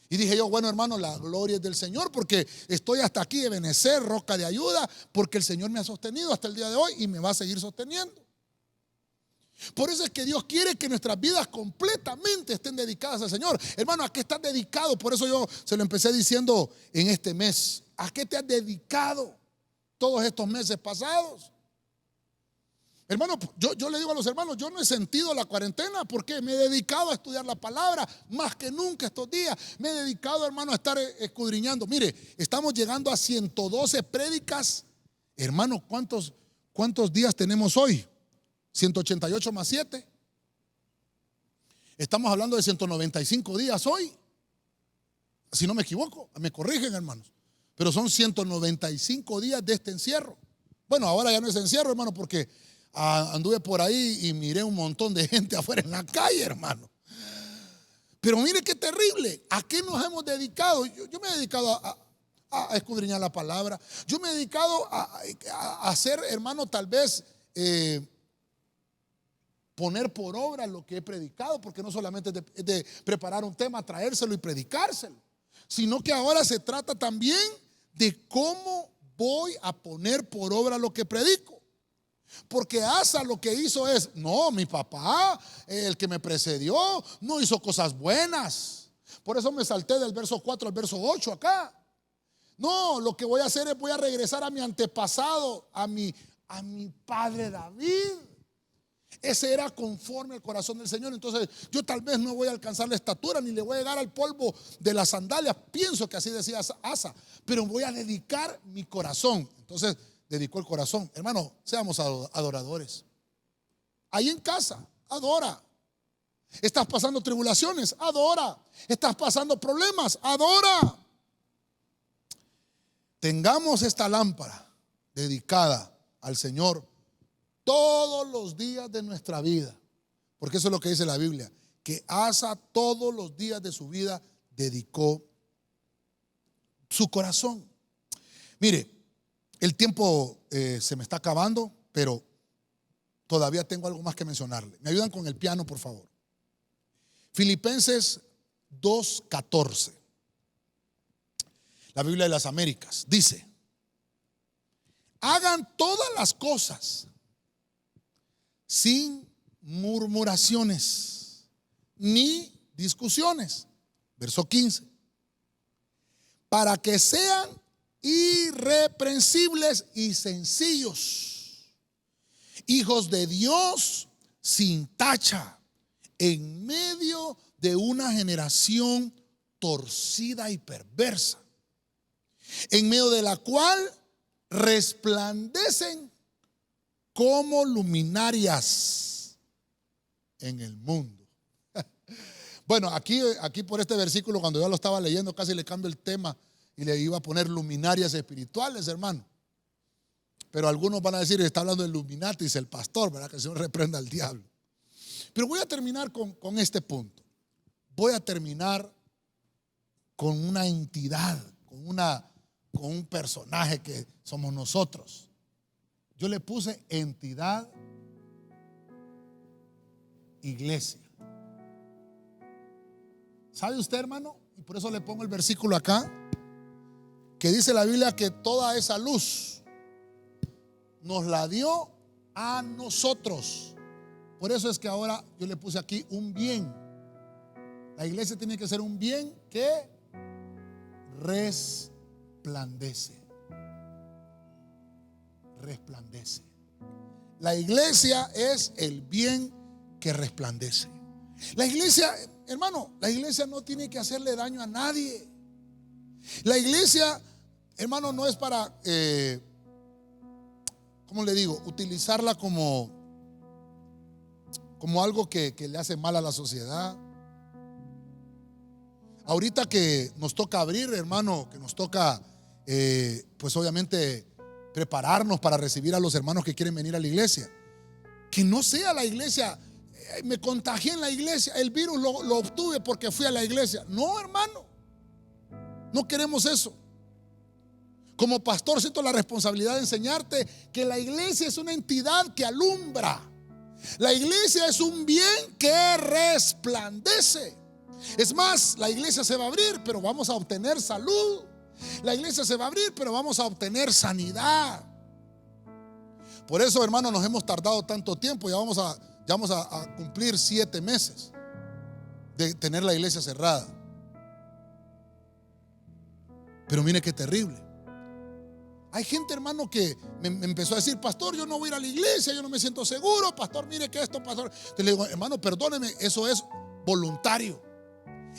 Y dije yo, bueno, hermano, la gloria es del Señor, porque estoy hasta aquí, Ebenecer, roca de ayuda, porque el Señor me ha sostenido hasta el día de hoy y me va a seguir sosteniendo. Por eso es que Dios quiere que nuestras vidas completamente estén dedicadas al Señor. Hermano, ¿a qué estás dedicado? Por eso yo se lo empecé diciendo en este mes. ¿A qué te has dedicado todos estos meses pasados? Hermano, yo le digo a los hermanos, yo no he sentido la cuarentena porque me he dedicado a estudiar la palabra más que nunca estos días. Me he dedicado, hermano, a estar escudriñando. Mire, estamos llegando a 112 prédicas. Hermano, ¿cuántos días tenemos hoy? 188 más 7. Estamos hablando de 195 días hoy. Si no me equivoco, me corrigen, hermanos. Pero son 195 días de este encierro. Bueno, ahora ya no es encierro, hermano, porque anduve por ahí y miré un montón de gente afuera en la calle, hermano. Pero mire qué terrible. ¿A qué nos hemos dedicado? Yo me he dedicado a escudriñar la palabra. Yo me he dedicado a hacer, hermano, tal vez poner por obra lo que he predicado, porque no solamente es de preparar un tema, traérselo y predicárselo, sino que ahora se trata también de cómo voy a poner por obra lo que predico. Porque Asa lo que hizo es, no, mi papá, el que me precedió, no hizo cosas buenas. Por eso me salté del verso 4 al verso 8 acá. No, lo que voy a hacer es voy a regresar a mi antepasado, a mi padre David. Ese era conforme al corazón del Señor. Entonces yo tal vez no voy a alcanzar la estatura ni le voy a llegar al polvo de las sandalias. Pienso que así decía Asa, pero voy a dedicar mi corazón. Entonces dedicó el corazón. Hermano, seamos adoradores. Ahí en casa, adora. Estás pasando tribulaciones, adora. Estás pasando problemas, adora. Tengamos esta lámpara dedicada al Señor todos los días de nuestra vida. Porque eso es lo que dice la Biblia, que Asa todos los días de su vida dedicó su corazón. Mire, el tiempo se me está acabando, pero todavía tengo algo más que mencionarle. ¿Me ayudan con el piano, por favor? Filipenses 2:14. La Biblia de las Américas dice: hagan todas las cosas sin murmuraciones ni discusiones. Verso 15. Para que sean irreprensibles y sencillos, hijos de Dios sin tacha, en medio de una generación torcida y perversa, en medio de la cual resplandecen como luminarias en el mundo. Bueno, aquí por este versículo, cuando yo lo estaba leyendo, casi le cambio el tema y le iba a poner luminarias espirituales, hermano. Pero algunos van a decir, está hablando de Illuminatis, el pastor, ¿verdad? Que el Señor reprenda al diablo. Pero voy a terminar con este punto. Voy a terminar con una entidad, con un personaje que somos nosotros. Yo le puse entidad, iglesia. ¿Sabe usted, hermano? Y por eso le pongo el versículo acá, que dice la Biblia que toda esa luz nos la dio a nosotros. Por eso es que ahora yo le puse aquí un bien. La iglesia tiene que ser un bien que resplandece. Resplandece. La iglesia es el bien que resplandece. La iglesia, hermano, la iglesia no tiene que hacerle daño a nadie. La iglesia, hermano, no es para, ¿cómo le digo? Utilizarla como algo que le hace mal a la sociedad. Ahorita que nos toca abrir, hermano, que nos toca, pues obviamente prepararnos para recibir a los hermanos que quieren venir a la iglesia. Que no sea la iglesia, me contagié en la iglesia, el virus lo obtuve porque fui a la iglesia. No, hermano, no queremos eso. Como pastor siento la responsabilidad de enseñarte que la iglesia es una entidad que alumbra. La iglesia es un bien que resplandece. Es más, la iglesia se va a abrir, pero vamos a obtener salud. La iglesia se va a abrir, pero vamos a obtener sanidad. Por eso, hermano, nos hemos tardado tanto tiempo. Ya vamos a cumplir 7 meses de tener la iglesia cerrada. Pero mire qué terrible. Hay gente, hermano, que me empezó a decir, pastor, yo no voy a ir a la iglesia, yo no me siento seguro, pastor, mire que esto, pastor. Entonces le digo, hermano, perdóneme, eso es voluntario.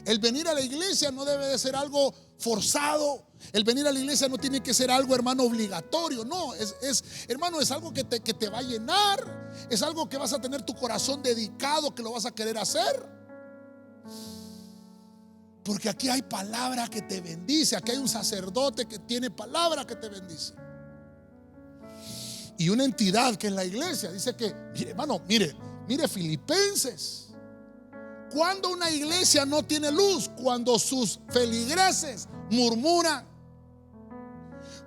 El venir a la iglesia no debe de ser algo forzado. El venir a la iglesia no tiene que ser algo, hermano, obligatorio. No, hermano, es algo que te va a llenar. Es algo que vas a tener tu corazón dedicado, que lo vas a querer hacer. Porque aquí hay palabra que te bendice. Aquí hay un sacerdote que tiene palabra que te bendice. Y una entidad que es la iglesia. Dice que, mire, hermano, mire Filipenses. Cuando una iglesia no tiene luz, cuando sus feligreses murmuran.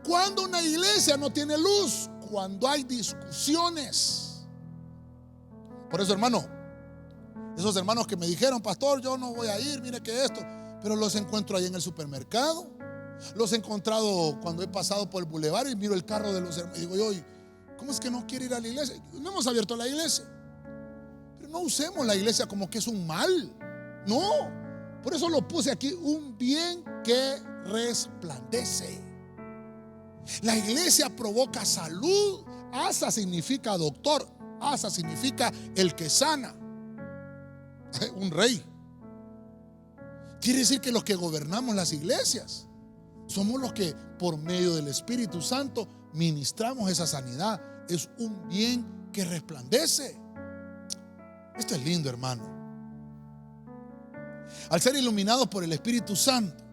Cuando una iglesia no tiene luz, cuando hay discusiones. Por eso, hermano, esos hermanos que me dijeron, pastor, yo no voy a ir, mire que esto. Pero los encuentro ahí en el supermercado. Los he encontrado cuando he pasado por el bulevar y miro el carro de los hermanos. Y digo yo, ¿cómo es que no quiere ir a la iglesia? No hemos abierto la iglesia. Pero no usemos la iglesia como que es un mal. No. Por eso lo puse aquí, un bien que resplandece. La iglesia provoca salud. Asa significa doctor. Asa significa el que sana. Un rey. Quiere decir que los que gobernamos las iglesias somos los que por medio del Espíritu Santo ministramos esa sanidad. Es un bien que resplandece. Esto es lindo, hermano. Al ser iluminados por el Espíritu Santo,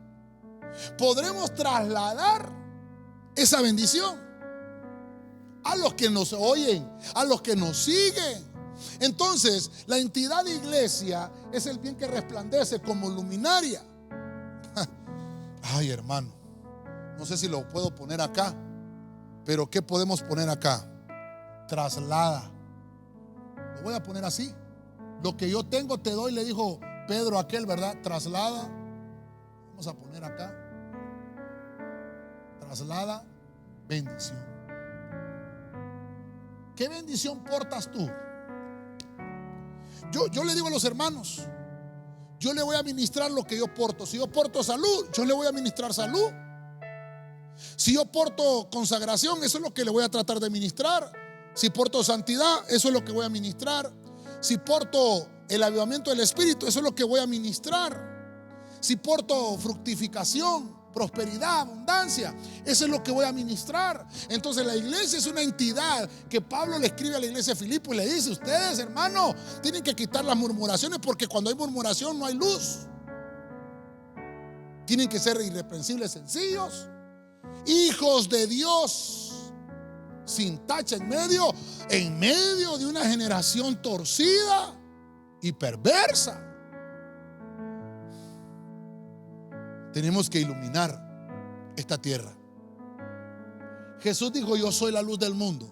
podremos trasladar esa bendición a los que nos oyen, a los que nos siguen. Entonces, la entidad de iglesia es el bien que resplandece como luminaria. Ay, hermano, no sé si lo puedo poner acá, pero ¿qué podemos poner acá? Traslada. Lo voy a poner así. Lo que yo tengo te doy, le dijo Pedro a aquel, ¿verdad? Traslada. Vamos a poner acá. Traslada bendición. ¿Qué bendición portas tú? Yo le digo a los hermanos, yo le voy a ministrar lo que yo porto. Si yo porto salud, yo le voy a ministrar salud. Si yo porto consagración, eso es lo que le voy a tratar de ministrar. Si porto santidad, eso es lo que voy a ministrar. Si porto el avivamiento del Espíritu, eso es lo que voy a ministrar. Si porto fructificación, prosperidad, abundancia. Eso es lo que voy a ministrar. Entonces la iglesia es una entidad que Pablo le escribe a la iglesia de Filipo y le dice: ustedes, hermanos, tienen que quitar las murmuraciones, porque cuando hay murmuración no hay luz. Tienen que ser irreprensibles, sencillos, hijos de Dios, sin tacha en medio de una generación torcida y perversa. Tenemos que iluminar esta tierra. Jesús dijo: yo soy la luz del mundo.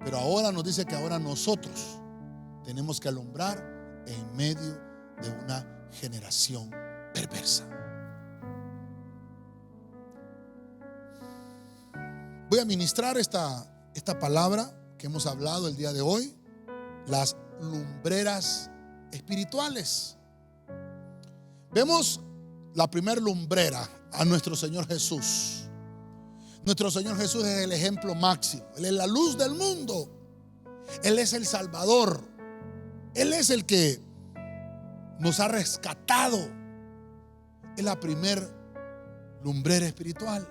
Pero ahora nos dice que ahora nosotros tenemos que alumbrar en medio de una generación perversa. Voy a ministrar esta palabra que hemos hablado el día de hoy: las lumbreras espirituales. Vemos la primer lumbrera a nuestro Señor Jesús. Nuestro Señor Jesús es el ejemplo máximo. Él es la luz del mundo. Él es el Salvador. Él es el que nos ha rescatado. Es la primer lumbrera espiritual.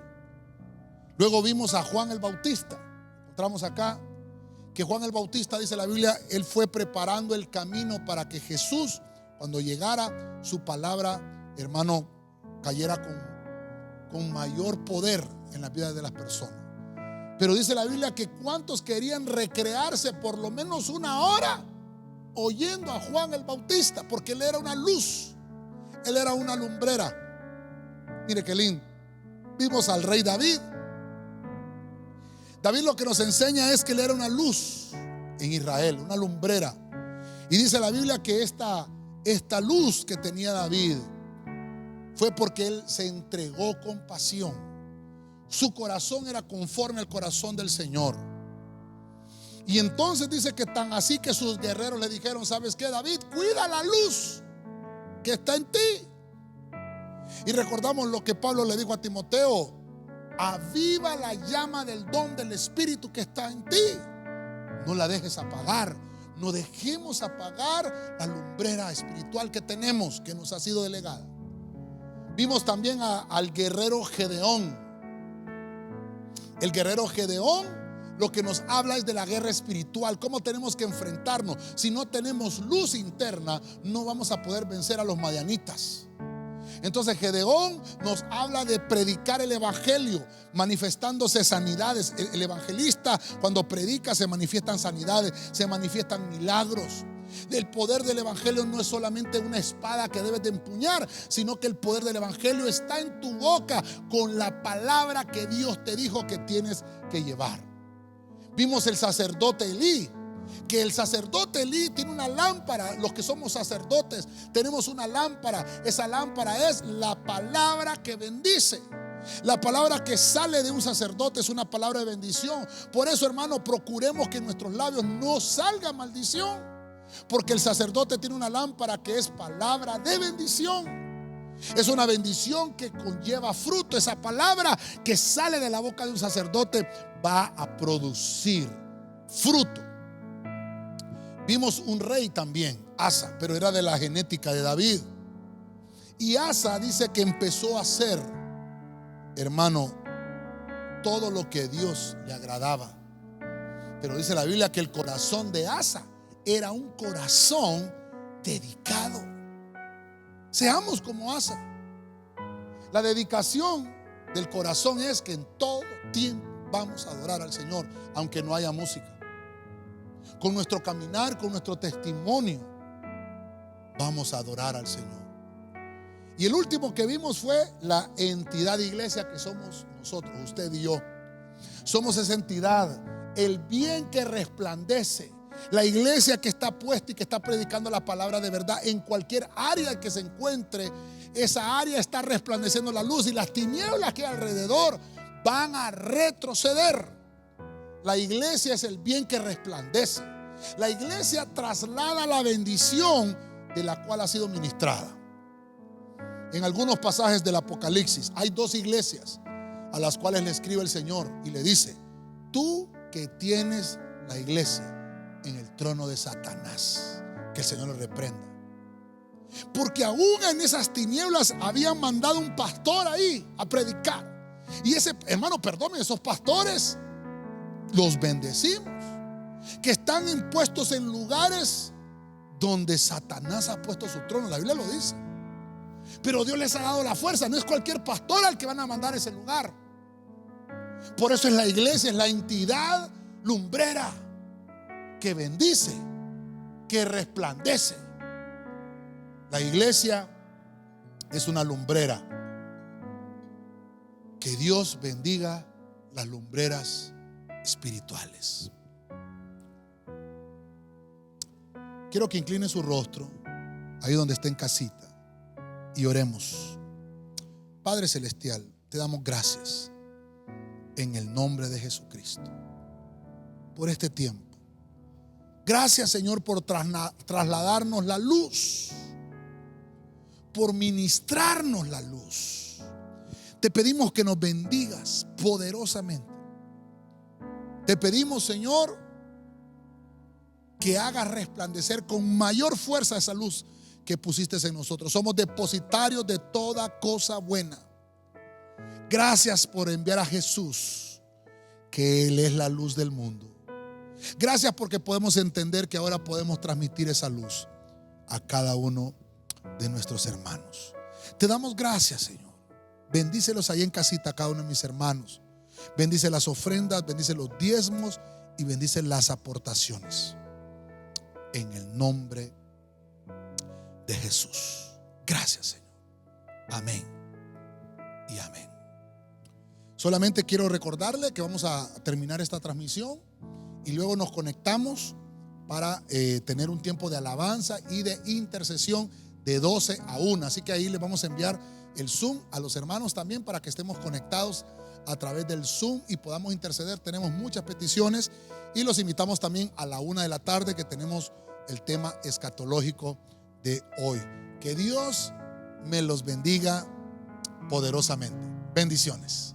Luego vimos a Juan el Bautista. Encontramos acá que Juan el Bautista, dice la Biblia, él fue preparando el camino para que Jesús, cuando llegara, su palabra, hermano, cayera con mayor poder en la vida de las personas. Pero dice la Biblia que cuántos querían recrearse por lo menos una hora oyendo a Juan el Bautista, porque él era una luz, él era una lumbrera. Mire qué lindo. Vimos al rey David. David lo que nos enseña es que él era una luz en Israel, una lumbrera. Y dice la Biblia que esta luz que tenía David fue porque él se entregó con pasión. Su corazón era conforme al corazón del Señor. Y entonces dice que tan así que sus guerreros le dijeron: ¿sabes qué, David? Cuida la luz que está en ti. Y recordamos lo que Pablo le dijo a Timoteo: aviva la llama del don del Espíritu que está en ti. No la dejes apagar. No dejemos apagar la lumbrera espiritual que tenemos, que nos ha sido delegada. Vimos también al guerrero Gedeón. El guerrero Gedeón lo que nos habla es de la guerra espiritual, cómo tenemos que enfrentarnos. Si no tenemos luz interna, no vamos a poder vencer a los madianitas. Entonces Gedeón nos habla de predicar el evangelio, manifestándose sanidades. El evangelista, cuando predica, se manifiestan sanidades, se manifiestan milagros. El poder del evangelio no es solamente una espada que debes de empuñar, sino que el poder del evangelio está en tu boca, con la palabra que Dios te dijo que tienes que llevar. Vimos el sacerdote Elí, que el sacerdote Elí tiene una lámpara. Los que somos sacerdotes tenemos una lámpara. Esa lámpara es la palabra que bendice. La palabra que sale de un sacerdote es una palabra de bendición. Por eso, hermano, procuremos que en nuestros labios no salga maldición, porque el sacerdote tiene una lámpara que es palabra de bendición. Es una bendición que conlleva fruto. Esa palabra que sale de la boca de un sacerdote va a producir fruto. Vimos un rey también, Asa, pero era de la genética de David. Y Asa dice que empezó a hacer, hermano, todo lo que a Dios le agradaba. Pero dice la Biblia que el corazón de Asa era un corazón dedicado. Seamos como Asa. La dedicación del corazón es que en todo tiempo vamos a adorar al Señor, aunque no haya música. Con nuestro caminar, con nuestro testimonio, vamos a adorar al Señor. Y el último que vimos fue la entidad de iglesia que somos nosotros, usted y yo. Somos esa entidad, el bien que resplandece. La iglesia que está puesta y que está predicando la palabra de verdad en cualquier área que se encuentre, esa área está resplandeciendo la luz, y las tinieblas que hay alrededor van a retroceder. La iglesia es el bien que resplandece. La iglesia traslada la bendición de la cual ha sido ministrada. En algunos pasajes del Apocalipsis hay dos iglesias a las cuales le escribe el Señor y le dice: tú que tienes la iglesia en el trono de Satanás, que el Señor le reprenda. Porque aún en esas tinieblas habían mandado un pastor ahí a predicar. Y ese, hermano, perdóneme, esos pastores los bendecimos, que están impuestos en lugares donde Satanás ha puesto su trono. La Biblia lo dice. Pero Dios les ha dado la fuerza. No es cualquier pastor al que van a mandar a ese lugar. Por eso es la iglesia, es la entidad lumbrera que bendice, que resplandece. La iglesia es una lumbrera. Que Dios bendiga las lumbreras espirituales. Quiero que incline su rostro ahí donde esté en casita y oremos. Padre celestial, te damos gracias en el nombre de Jesucristo por este tiempo. Gracias, Señor, por trasladarnos la luz, por ministrarnos la luz. Te pedimos que nos bendigas poderosamente. Te pedimos, Señor, que hagas resplandecer con mayor fuerza esa luz que pusiste en nosotros. Somos depositarios de toda cosa buena. Gracias por enviar a Jesús, que Él es la luz del mundo. Gracias porque podemos entender que ahora podemos transmitir esa luz a cada uno de nuestros hermanos. Te damos gracias, Señor. Bendícelos ahí en casita a cada uno de mis hermanos. Bendice las ofrendas, bendice los diezmos y bendice las aportaciones. En el nombre de Jesús. Gracias, Señor. Amén y amén. Solamente quiero recordarle que vamos a terminar esta transmisión y luego nos conectamos para tener un tiempo de alabanza y de intercesión de 12 a 1. Así que ahí le vamos a enviar el Zoom a los hermanos también para que estemos conectados a través del Zoom y podamos interceder. Tenemos muchas peticiones y los invitamos también a la 1 de la tarde, que tenemos el tema escatológico de hoy. Que Dios me los bendiga poderosamente. Bendiciones.